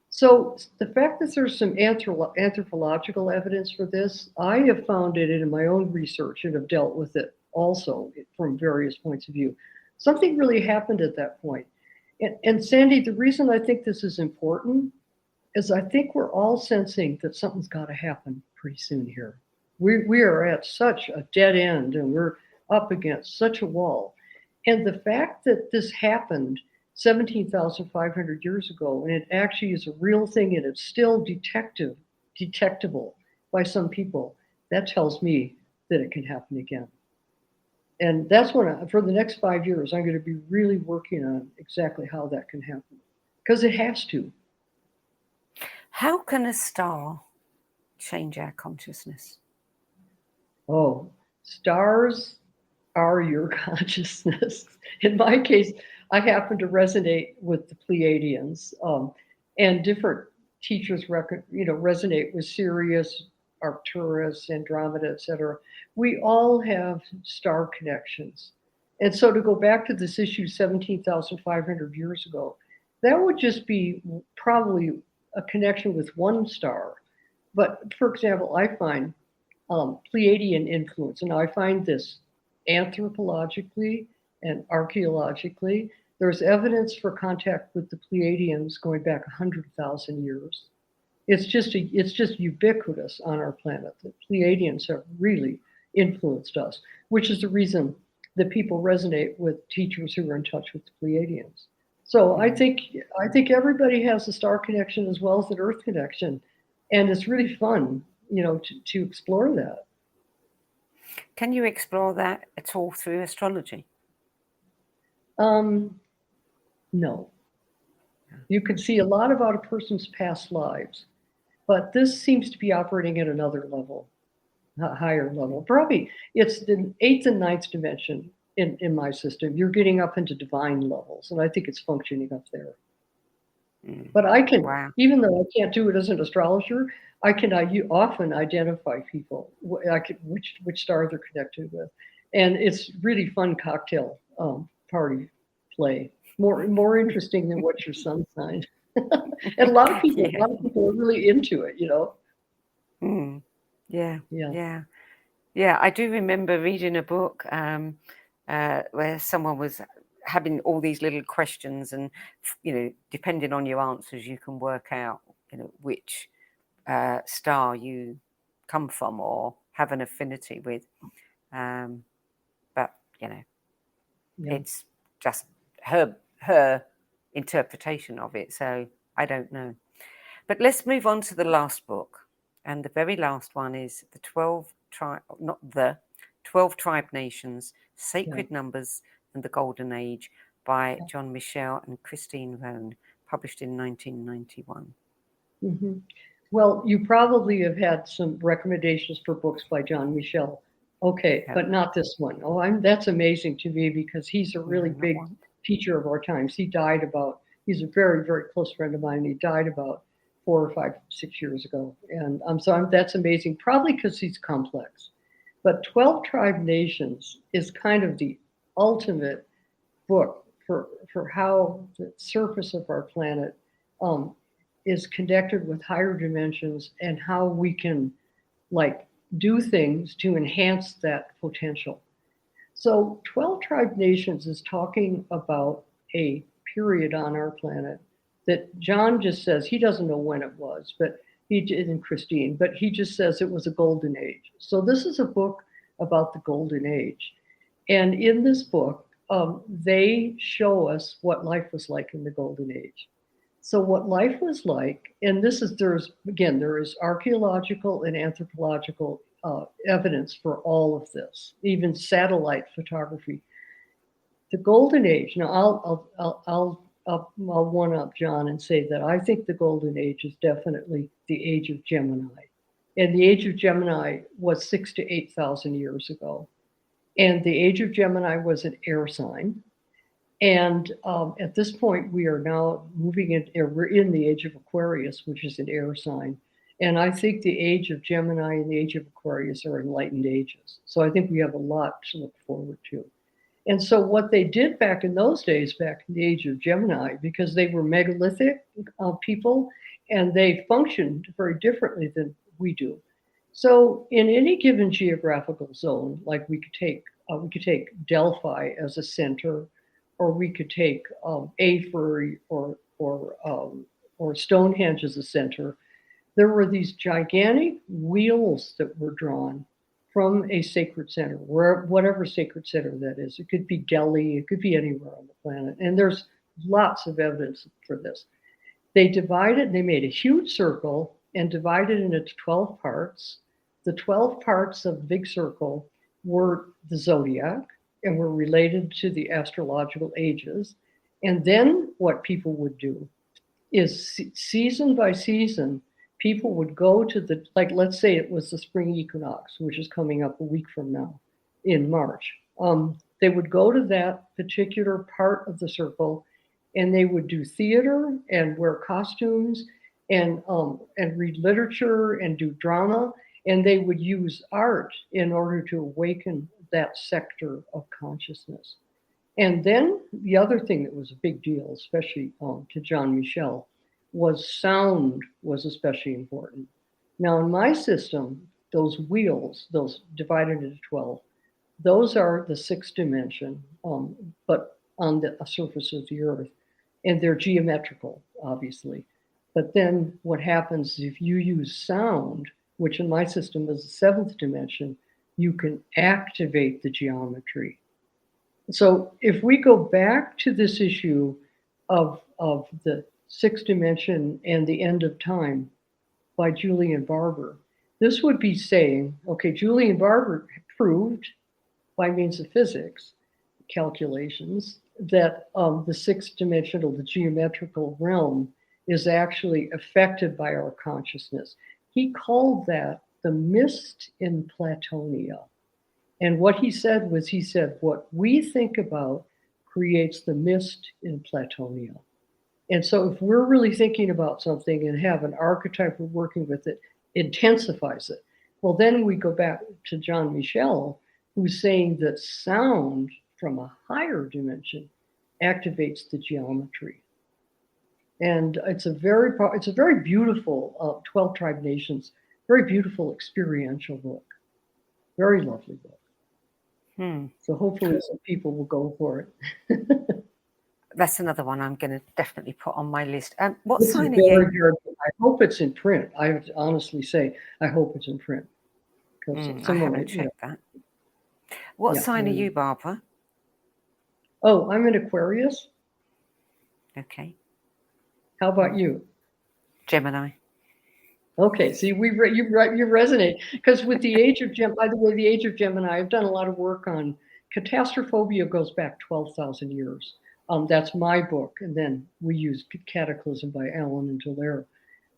So the fact that there's some anthropological evidence for this, I have found it in my own research and have dealt with it also from various points of view. Something really happened at that point. And Sandie, the reason I think this is important is I think we're all sensing that something's got to happen pretty soon here. We are at such a dead end, and we're up against such a wall. And the fact that this happened 17,500 years ago, and it actually is a real thing, and it's still detectable by some people, that tells me that it can happen again. And that's what, for the next 5 years, I'm going to be really working on exactly how that can happen, because it has to.
How can a star change our consciousness?
Oh, stars are your consciousness. In my case, I happen to resonate with the Pleiadians, and different teachers resonate with Sirius, Arcturus, Andromeda, etc. We all have star connections. And so to go back to this issue 17,500 years ago, that would just be probably a connection with one star. But for example, I find Pleiadian influence, and I find this anthropologically and archaeologically, There's evidence for contact with the Pleiadians going back 100,000 years. It's just ubiquitous on our planet. The Pleiadians have really influenced us, which is the reason that people resonate with teachers who are in touch with the Pleiadians. So I think everybody has a star connection as well as an Earth connection, and it's really fun, to explore that.
Can you explore that at all through astrology?
No. You can see a lot about a person's past lives, but this seems to be operating at another level, a higher level. Probably it's the 8th and 9th dimension in my system. You're getting up into divine levels, and I think it's functioning up there. But I can, even though I can't do it as an astrologer, I often identify people, which star they're connected with, and it's really fun cocktail party play. More interesting than what's your sun sign. And a lot of people are really into it,
Yeah. I do remember reading a book where someone was having all these little questions, and depending on your answers, you can work out which star you come from or have an affinity with. But it's just her interpretation of it, so I don't know. But let's move on to the last book, and the very last one is the 12 Tribe Nations, Sacred Numbers and the Golden Age by John Michel and Christine Rohn, published in 1991.
Mm-hmm. Well, you probably have had some recommendations for books by John Michel. Okay, but not this one. That's amazing to me, because he's a really big teacher of our times. He's a very, very close friend of mine. He died about 4 or 5, 6 years ago. And that's amazing, probably because he's complex. But 12 Tribe Nations is kind of the ultimate book for how the surface of our planet is connected with higher dimensions, and how we can do things to enhance that potential. So 12 Tribe Nations is talking about a period on our planet that John just says he doesn't know when it was, but he did, and Christine, but he just says it was a golden age. So this is a book about the golden age. And in this book, they show us what life was like in the golden age. So what life was like, and there is archaeological and anthropological evidence for all of this, even satellite photography. The golden age. Now I'll one up John and say that I think the golden age is definitely the age of Gemini, and the age of Gemini was 6,000 to 8,000 years ago, and the age of Gemini was an air sign. And at this point, we are now we're in the age of Aquarius, which is an air sign. And I think the age of Gemini and the age of Aquarius are enlightened ages. So I think we have a lot to look forward to. And so what they did back in those days, back in the age of Gemini, because they were megalithic people, and they functioned very differently than we do. So in any given geographical zone, like we could take Delphi as a center, or we could take Avery or Stonehenge as a center. There were these gigantic wheels that were drawn from a sacred center, whatever sacred center that is. It could be Delhi, it could be anywhere on the planet. And there's lots of evidence for this. They made a huge circle and divided it into 12 parts. The 12 parts of the big circle were the zodiac, and were related to the astrological ages. And then what people would do is season by season, people would go to let's say it was the spring equinox, which is coming up a week from now in March. They would go to that particular part of the circle, and they would do theater and wear costumes and read literature and do drama. And they would use art in order to awaken that sector of consciousness. And then the other thing that was a big deal, especially to John Michel, was sound was especially important. Now in my system, those wheels, those divided into 12, those are the 6th dimension. But on the surface of the earth, and they're geometrical, obviously. But then what happens is if you use sound, which in my system is the seventh dimension, you can activate the geometry. So if we go back to this issue of the sixth dimension and the end of time by Julian Barber, this would be saying, okay, Julian Barber proved by means of physics calculations that the sixth dimensional, the geometrical realm, is actually affected by our consciousness. He called that the mist in Platonia. And what he said was, he said, what we think about creates the mist in Platonia. And so if we're really thinking about something and have an archetype we're working with, it intensifies it. Well, then we go back to John Michel, who's saying that sound from a higher dimension activates the geometry. And it's a very beautiful 12 Tribe Nations, very beautiful experiential book. Very lovely book. So hopefully some people will go for it.
That's another one I'm going to definitely put on my list. What
This
sign
is
are you?
very, I hope it's in print. I have to honestly say, I hope it's in print.
I haven't checked that. What sign are you, Barbara?
Oh, I'm an Aquarius.
Okay.
How about you?
Gemini.
Okay, see, you resonate, because with the age of Gemini, by the way, the age of Gemini, I've done a lot of work on Catastraphobia, goes back 12,000 years. That's my book, and then we use Cataclysm by Alan and Dallaire.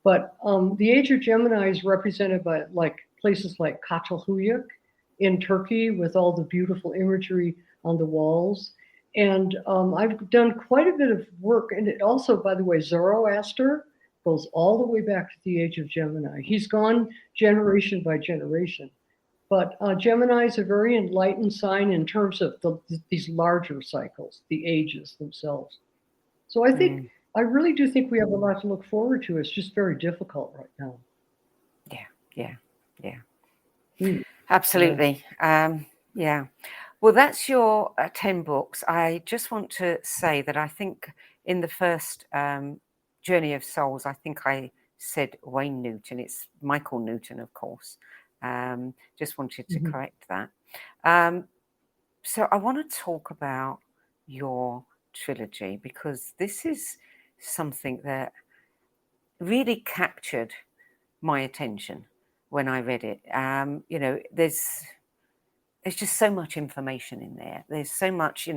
But the age of Gemini is represented by places like Çatalhöyük in Turkey, with all the beautiful imagery on the walls. And I've done quite a bit of work, and it also, by the way, Zoroaster goes all the way back to the age of Gemini. He's gone generation by generation. But Gemini is a very enlightened sign in terms of these larger cycles, the ages themselves. So I think, I really do think we have a lot to look forward to. It's just very difficult right now.
Yeah. Absolutely. Yeah. Well, that's your 10 books. I just want to say that I think in the first Journey of Souls, I think I said Wayne Newton. It's Michael Newton, of course. Just wanted to correct that. So I want to talk about your trilogy, because this is something that really captured my attention when I read it. There's just so much information in there. There's so much,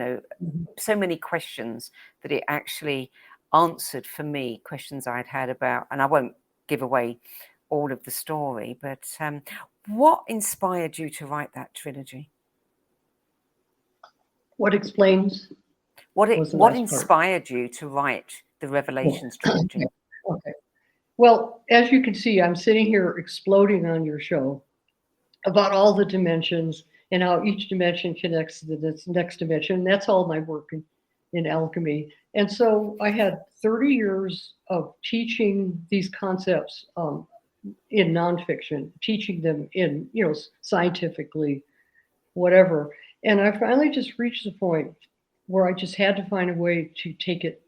so many questions that it actually answered for me, questions I'd had about, and I won't give away all of the story, but what inspired you to write that trilogy?
What explains?
What inspired you to write the Revelations Trilogy?
Okay. Well, as you can see, I'm sitting here exploding on your show about all the dimensions and how each dimension connects to the next dimension. That's all my work in alchemy. And so I had 30 years of teaching these concepts in nonfiction, teaching them in, scientifically, whatever. And I finally just reached the point where I just had to find a way to take it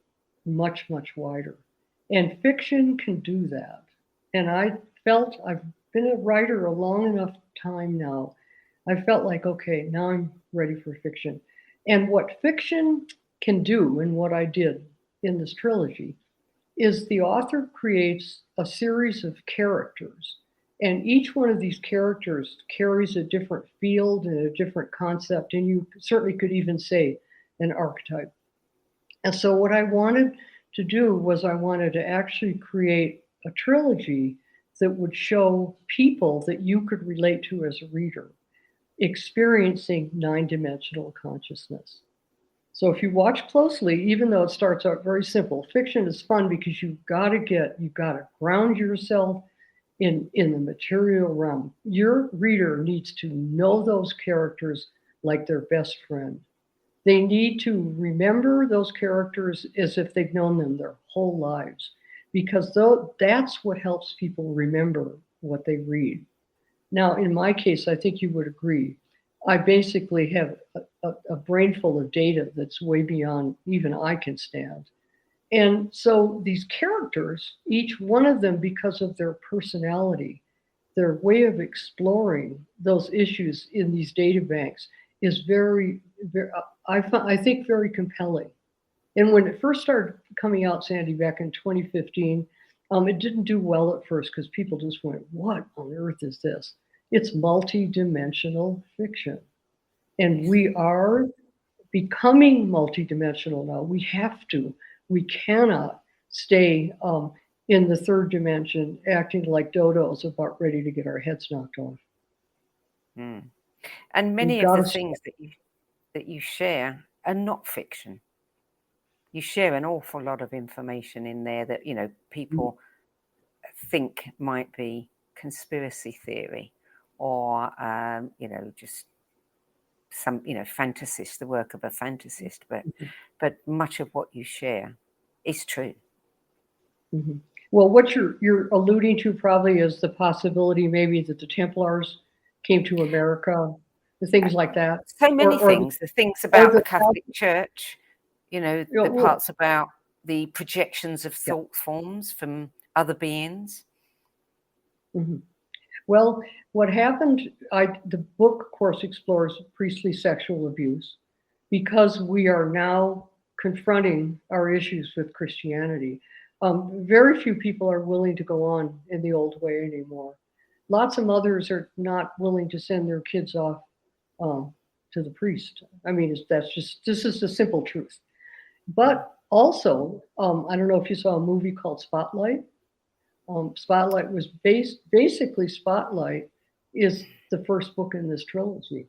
much, much wider. And fiction can do that. And I felt, I've been a writer a long enough time now, I felt like, okay, now I'm ready for fiction. And what fiction can do, and what I did in this trilogy, is the author creates a series of characters. And each one of these characters carries a different field and a different concept. And you certainly could even say an archetype. And so what I wanted to do was I wanted to actually create a trilogy that would show people that you could relate to as a reader, experiencing 9-dimensional consciousness. So if you watch closely, even though it starts out very simple, fiction is fun because you've got to ground yourself in the material realm. Your reader needs to know those characters like their best friend. They need to remember those characters as if they've known them their whole lives, because that's what helps people remember what they read. Now, in my case, I think you would agree I basically have a brain full of data that's way beyond even I can stand. And so these characters, each one of them, because of their personality, their way of exploring those issues in these data banks is very, very I think very compelling. And when it first started coming out, Sandie, back in 2015, it didn't do well at first because people just went, "What on earth is this?" It's multi-dimensional fiction, and we are becoming multidimensional now. We have to. We cannot stay in the third dimension acting like dodos about ready to get our heads knocked off.
And many of the things that you share are not fiction. You share an awful lot of information in there that, people think might be conspiracy theory or, just some, fantasist, the work of a fantasist, but much of what you share is true.
Mm-hmm. Well, what you're alluding to probably is the possibility maybe that the Templars came to America, the things like that.
So many things, the things about the Catholic Church, the parts about the projections of thought forms from other beings.
Mm-hmm. Well, what happened, the book, of course, explores priestly sexual abuse because we are now confronting our issues with Christianity. Very few people are willing to go on in the old way anymore. Lots of mothers are not willing to send their kids off to the priest. I mean, this is the simple truth. But also, I don't know if you saw a movie called Spotlight. Spotlight was basically Spotlight is the first book in this trilogy.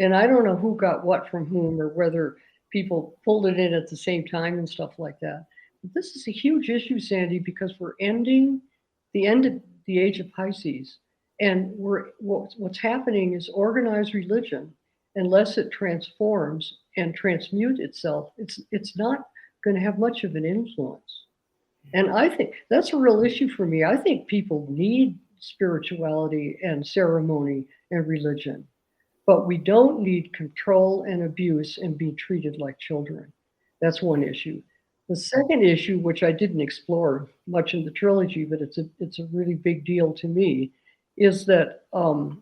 And I don't know who got what from whom or whether people pulled it in at the same time and stuff like that. But this is a huge issue, Sandie, because we're ending the end of the age of Pisces. And what's happening is organized religion, unless it transforms and transmute itself, it's not going to have much of an influence. And I think that's a real issue for me. I think people need spirituality and ceremony and religion, but we don't need control and abuse and be treated like children. That's one issue. The second issue, which I didn't explore much in the trilogy, but it's a really big deal to me, is that how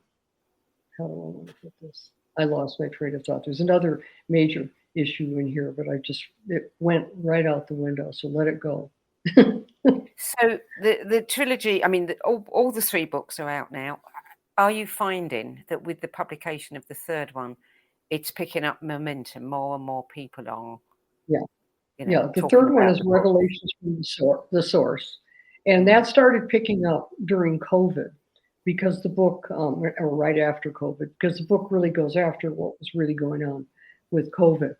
do I want to put this? I lost my train of thought. There's another major issue in here, but it went right out the window. So let it go.
So the trilogy, I mean, all the three books are out now. Are you finding that with the publication of the third one, it's picking up momentum? More and more people are.
Yeah. The third one is Revelations from the Source, and that started picking up during COVID because the book, or right after COVID, because the book really goes after what was really going on with COVID.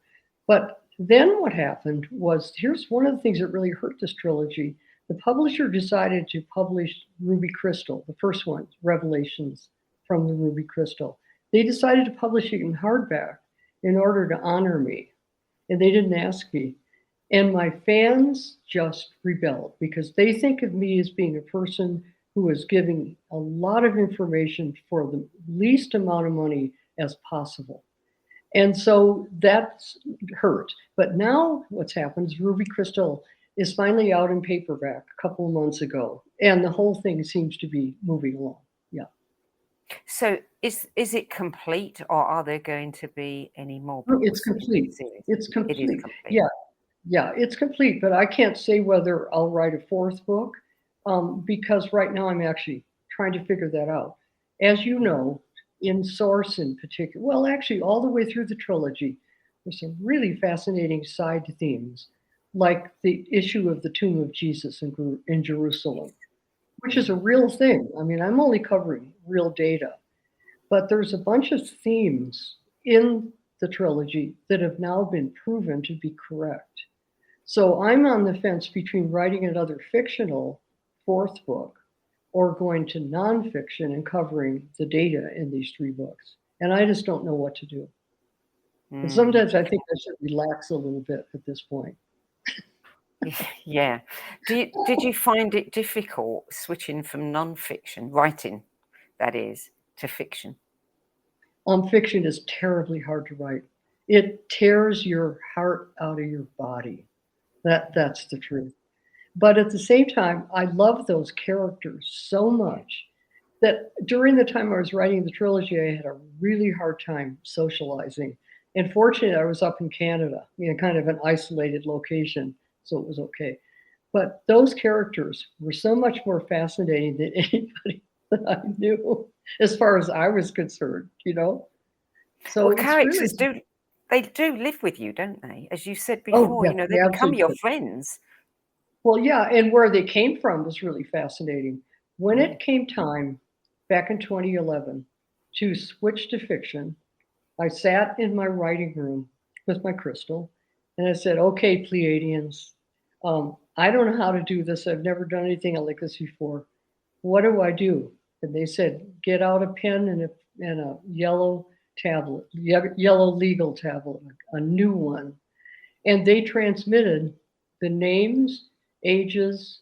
But then what happened was, here's one of the things that really hurt this trilogy. The publisher decided to publish Ruby Crystal, the first one, Revelations from the Ruby Crystal. They decided to publish it in hardback in order to honor me, and they didn't ask me. And my fans just rebelled because they think of me as being a person who is giving a lot of information for the least amount of money as possible. And so that's hurt. But now what's happened is Ruby Crystal is finally out in paperback a couple of months ago. And the whole thing seems to be moving along. Yeah.
So is it complete, or are there going to be any more books?
It's complete. It's complete.
It is complete.
Yeah, it's complete, but I can't say whether I'll write a fourth book because right now I'm actually trying to figure that out. As you know, in Source in particular, well, actually all the way through the trilogy, there's some really fascinating side themes, like the issue of the tomb of Jesus in Jerusalem, which is a real thing. I mean, I'm only covering real data, but there's a bunch of themes in the trilogy that have now been proven to be correct. So I'm on the fence between writing another fictional fourth book or going to nonfiction and covering the data in these three books. And I just don't know what to do. And sometimes I think I should relax a little bit at this point.
Yeah. Did you find it difficult switching from nonfiction, writing, that is, to fiction?
Fiction is terribly hard to write. It tears your heart out of your body. That's the truth. But at the same time, I love those characters so much that during the time I was writing the trilogy, I had a really hard time socializing. And fortunately, I was up in Canada, kind of an isolated location, so it was okay. But those characters were so much more fascinating than anybody that I knew, as far as I was concerned, So
Well,
it's
characters
really,
do live with you, don't they? As you said
oh
before,
yeah,
they
they
become your
absolutely.
friends.
Well, yeah, and where they came from was really fascinating. When
Mm.
it came time back in 2011 to switch to fiction, I sat in my writing room with my crystal and I said, okay, Pleiadians, I don't know how to do this. I've never done anything like this before. What do I do? And they said, get out a pen and a yellow tablet, yellow legal tablet, a new one. And they transmitted the names, ages,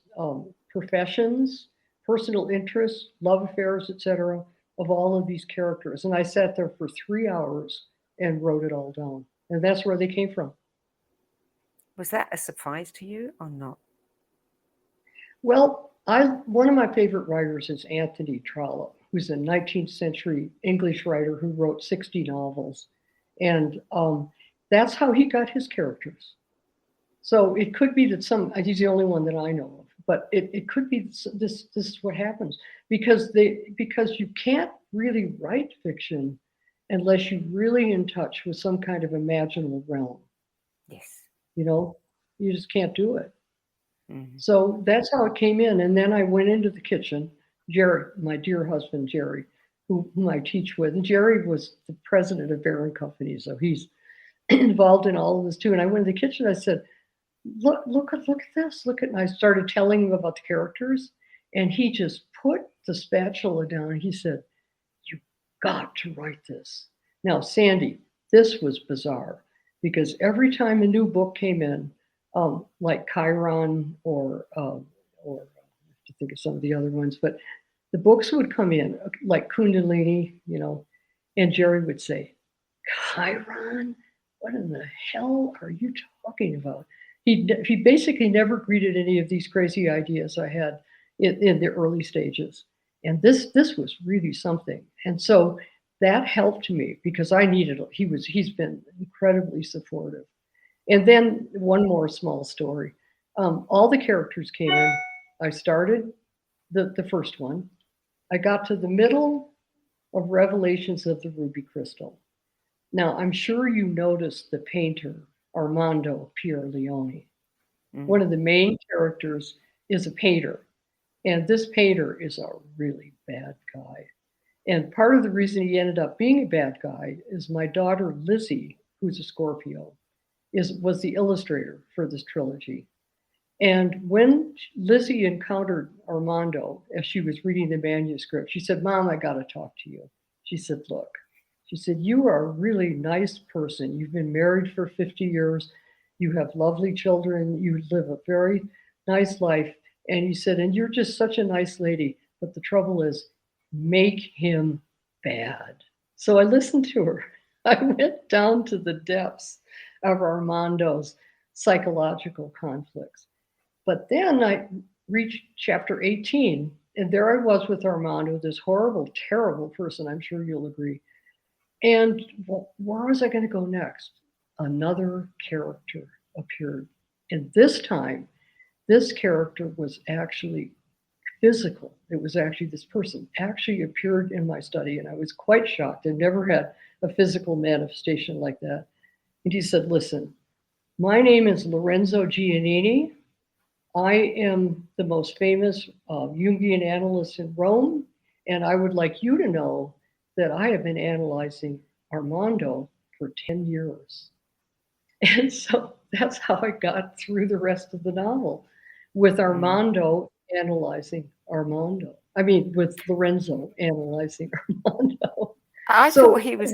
professions, personal interests, love affairs, etc., of all of these characters. And I sat there for 3 hours and wrote it all down. And that's where they came from.
Was that a surprise to you or not?
Well, one of my favorite writers is Anthony Trollope, who's a 19th century English writer who wrote 60 novels. And that's how he got his characters. So it could be that he's the only one that I know of, but it could be this is what happens because you can't really write fiction unless you're really in touch with some kind of imaginal realm.
Yes.
You just can't do it.
Mm-hmm.
So that's how it came in. And then I went into the kitchen. Jerry, my dear husband, Jerry, whom I teach with, and Jerry was the president of Barron Company, so he's involved in all of this too. And I went in the kitchen. I said, look at this. And I started telling him about the characters, and he just put the spatula down and he said, you got to write this. Now, Sandie, this was bizarre because every time a new book came in, like Chiron or I have to think of some of the other ones, but the books would come in like Kundalini, and Jerry would say, Chiron? What in the hell are you talking about? He basically never greeted any of these crazy ideas I had in the early stages. And this was really something. And so that helped me because I needed it. He's been incredibly supportive. And then one more small story. All the characters came in. I started the first one. I got to the middle of Revelations of the Ruby Crystal. Now, I'm sure you noticed the painter, Armando Pierleoni. Mm-hmm. One of the main characters is a painter, and this painter is a really bad guy. And part of the reason he ended up being a bad guy is my daughter, Lizzie, who's a Scorpio, was the illustrator for this trilogy. And when Lizzie encountered Armando as she was reading the manuscript, she said, Mom, I got to talk to you. She said, look, she said, you are a really nice person. You've been married for 50 years. You have lovely children. You live a very nice life. And he said, and you're just such a nice lady. But the trouble is, make him bad. So I listened to her. I went down to the depths of Armando's psychological conflicts. But then I reached chapter 18, and there I was with Armando, this horrible, terrible person, I'm sure you'll agree. And where was I going to go next? Another character appeared. And this time, this character was actually physical. It was actually this person actually appeared in my study, and I was quite shocked. I never had a physical manifestation like that. And he said, listen, my name is Lorenzo Giannini. I am the most famous Jungian analyst in Rome, and I would like you to know that I have been analyzing Armando for 10 years. And so that's how I got through the rest of the novel, with Armando analyzing Armando. I mean, with Lorenzo analyzing Armando.
I thought he was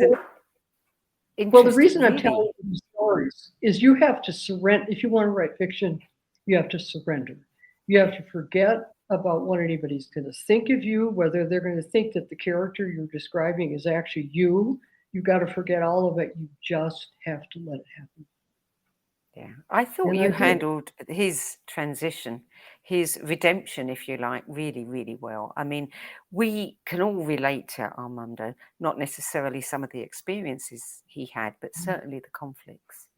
well, the reason I'm telling you these stories is you have to surrender. If you want to write fiction, you have to surrender. You have to forget about what anybody's going to think of you, whether they're going to think that the character you're describing is actually you, You got to forget all of it. You just have to let it happen.
Yeah, I thought
And
you
I did.
handled his transition, his redemption, if you like, really, really well. I mean, we can all relate to Armando, not necessarily some of the experiences he had, but certainly the conflicts.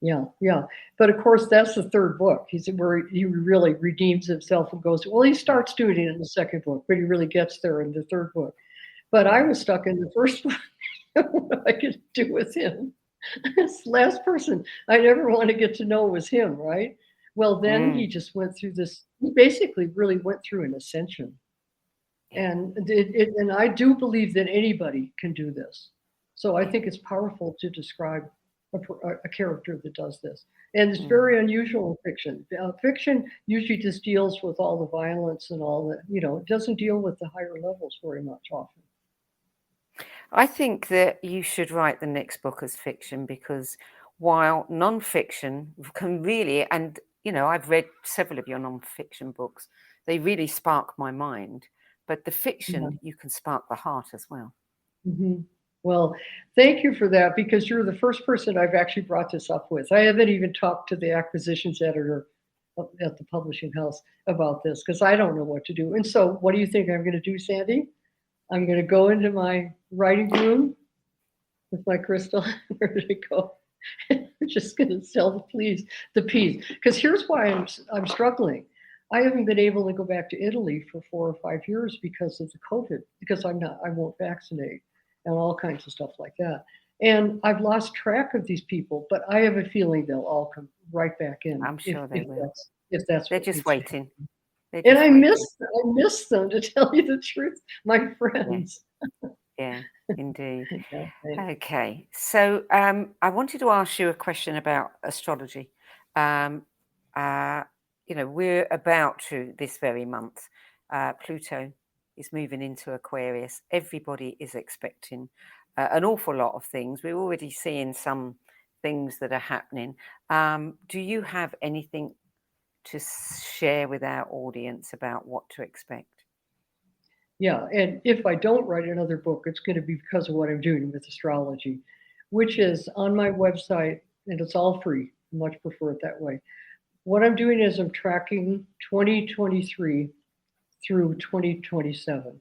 Yeah, yeah. But of course, that's the third book. He's where he really redeems himself and goes, well, he starts doing it in the second book, but he really gets there in the third book. But I was stuck in the first one. What I could do with him. This last person I never want to get to know was him, right? Well, then he just went through this. He basically really went through an ascension, and and I do believe that anybody can do this. So I think it's powerful to describe a character that does this, and it's very unusual in fiction. Fiction usually just deals with all the violence and all that. It doesn't deal with the higher levels very much often.
I think that you should write the next book as fiction, because while non-fiction can really, and I've read several of your non-fiction books, they really spark my mind, but the fiction, you can spark the heart as well.
Mm-hmm. Well, thank you for that, because you're the first person I've actually brought this up with. I haven't even talked to the acquisitions editor at the publishing house about this, because I don't know what to do. And so what do you think I'm going to do, Sandie? I'm going to go into my writing room with my crystal. Where did it go? I'm just going to sell the peas. Because here's why I'm struggling. I haven't been able to go back to Italy for 4 or 5 years because of the COVID, because I won't vaccinate and all kinds of stuff like that. And I've lost track of these people, but I have a feeling they'll all come right back in.
I'm sure they will.
If that's
They're just waiting.
And I miss them, to tell you the truth, my friends.
Yeah, indeed. Okay, so I wanted to ask you a question about astrology. We're about to, this very month, Pluto is moving into Aquarius. Everybody is expecting an awful lot of things. We're already seeing some things that are happening. Do you have anything to share with our audience about what to expect?
Yeah, and if I don't write another book, it's going to be because of what I'm doing with astrology, which is on my website, and it's all free. I much prefer it that way. What I'm doing is I'm tracking 2023 through 2027,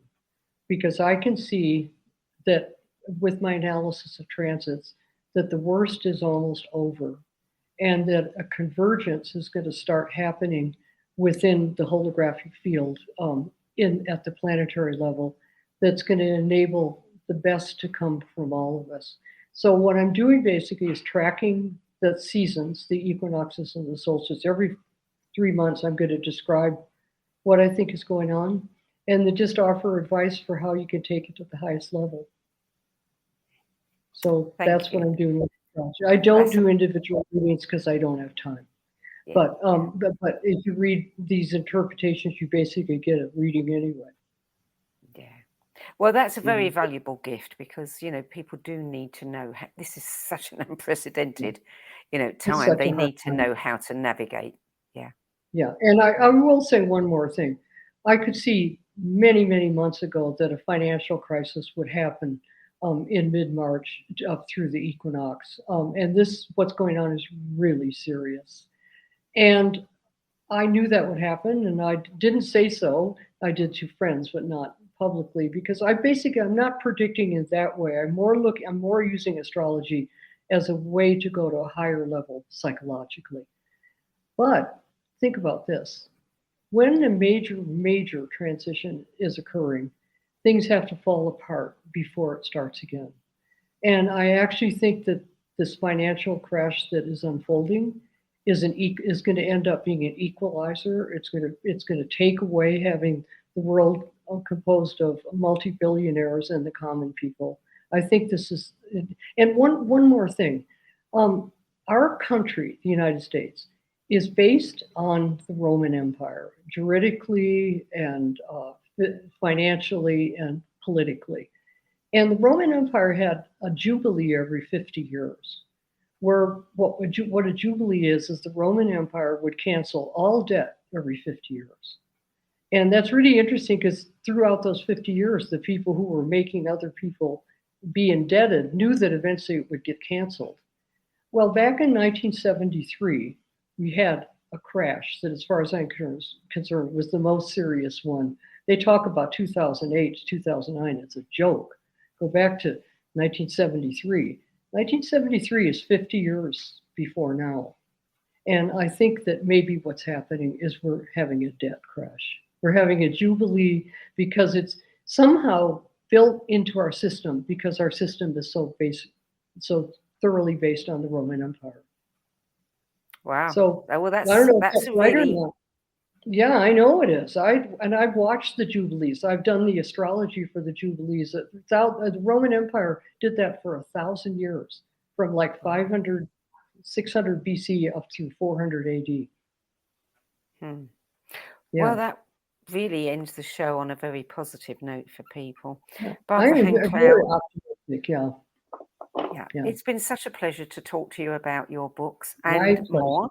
because I can see that with my analysis of transits, that the worst is almost over, and that a convergence is going to start happening within the holographic field at the planetary level, that's going to enable the best to come from all of us. So what I'm doing basically is tracking the seasons, the equinoxes and the solstices. Every 3 months, I'm going to describe what I think is going on, and then just offer advice for how you can take it to the highest level. So that's what I'm doing with astrology. I don't do individual readings because I don't have time. Yeah, but if you read these interpretations, you basically get a reading anyway.
Yeah. Well, that's a very valuable gift, because people do need to know this is such an unprecedented time. They need to know how to navigate. Yeah.
Yeah, and I will say one more thing. I could see many, many months ago that a financial crisis would happen in mid-March up through the equinox. And what's going on is really serious. And I knew that would happen, and I didn't say so. I did to friends, but not publicly, because I'm not predicting it that way. I'm more using astrology as a way to go to a higher level psychologically. But think about this. When a major transition is occurring, things have to fall apart before it starts again. And I actually think that this financial crash that is unfolding is going to end up being an equalizer. It's going to take away having the world composed of multi-billionaires and the common people. I think this is, and one more thing. Our country, the United States, is based on the Roman Empire, juridically and financially and politically. And the Roman Empire had a jubilee every 50 years, where what a jubilee is the Roman Empire would cancel all debt every 50 years. And that's really interesting, because throughout those 50 years, the people who were making other people be indebted, knew that eventually it would get canceled. Well, back in 1973, we had a crash that, as far as I'm concerned, was the most serious one. They talk about 2008 to 2009. It's a joke. Go back to 1973. 1973 is 50 years before now. And I think that maybe what's happening is we're having a debt crash. We're having a jubilee because it's somehow built into our system, because our system is so thoroughly based on the Roman Empire.
Wow.
So
well,
I don't know if
that's
that's right
really...
or not. Yeah, I know it is. I've watched the Jubilees. I've done the astrology for the Jubilees. The Roman Empire did that for 1,000 years, from like 500, 600 BC up to 400 AD. Yeah.
Well, that really ends the show on a very positive note for people.
Yeah.
Barbara
I'm
Hand Clow,
very optimistic. Yeah.
It's been such a pleasure to talk to you about your books
My
and
pleasure.
more.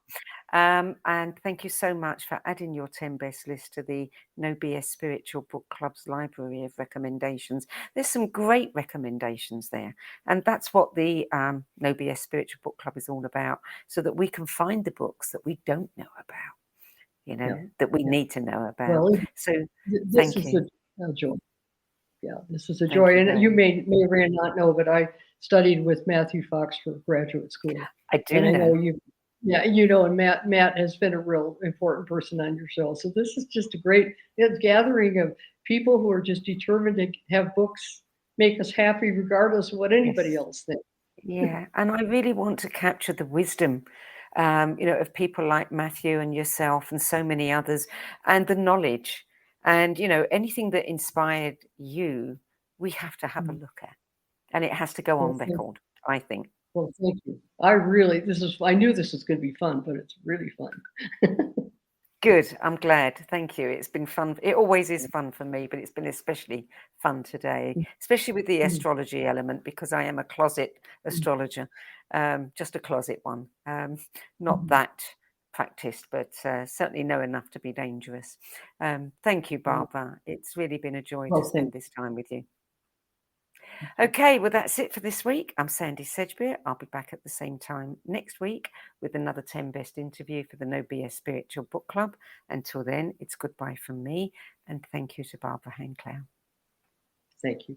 And thank you so much for adding your 10 best list to the No BS Spiritual Book Club's library of recommendations. There's some great recommendations there. And that's what the No BS Spiritual Book Club is all about, so that we can find the books that we don't know about, that we need to know about.
Well,
so
this is
you.
a joy. Yeah, this is a
Thank
joy.
you
And you may or may not know, but I studied with Matthew Fox for graduate school.
I do
and I
know.
you. Yeah, and Matt has been a real important person on your show. So this is just a great gathering of people who are just determined to have books make us happy, regardless of what anybody else thinks.
Yeah, and I really want to capture the wisdom, of people like Matthew and yourself and so many others, and the knowledge, and anything that inspired you, we have to have a look at, and it has to go on record, I think.
Well, thank you. I knew this was going to be fun, but it's really fun.
Good. I'm glad. Thank you. It's been fun. It always is fun for me, but it's been especially fun today, especially with the astrology element, because I am a closet astrologer, just a closet one. Not that practiced, but certainly know enough to be dangerous. Thank you, Barbara. It's really been a joy to spend this time with you. Okay, well, that's it for this week. I'm Sandie Sedgbeer. I'll be back at the same time next week with another 10 best interview for the No BS Spiritual Book Club. Until then, it's goodbye from me, and thank you to Barbara Hand Clow.
Thank you.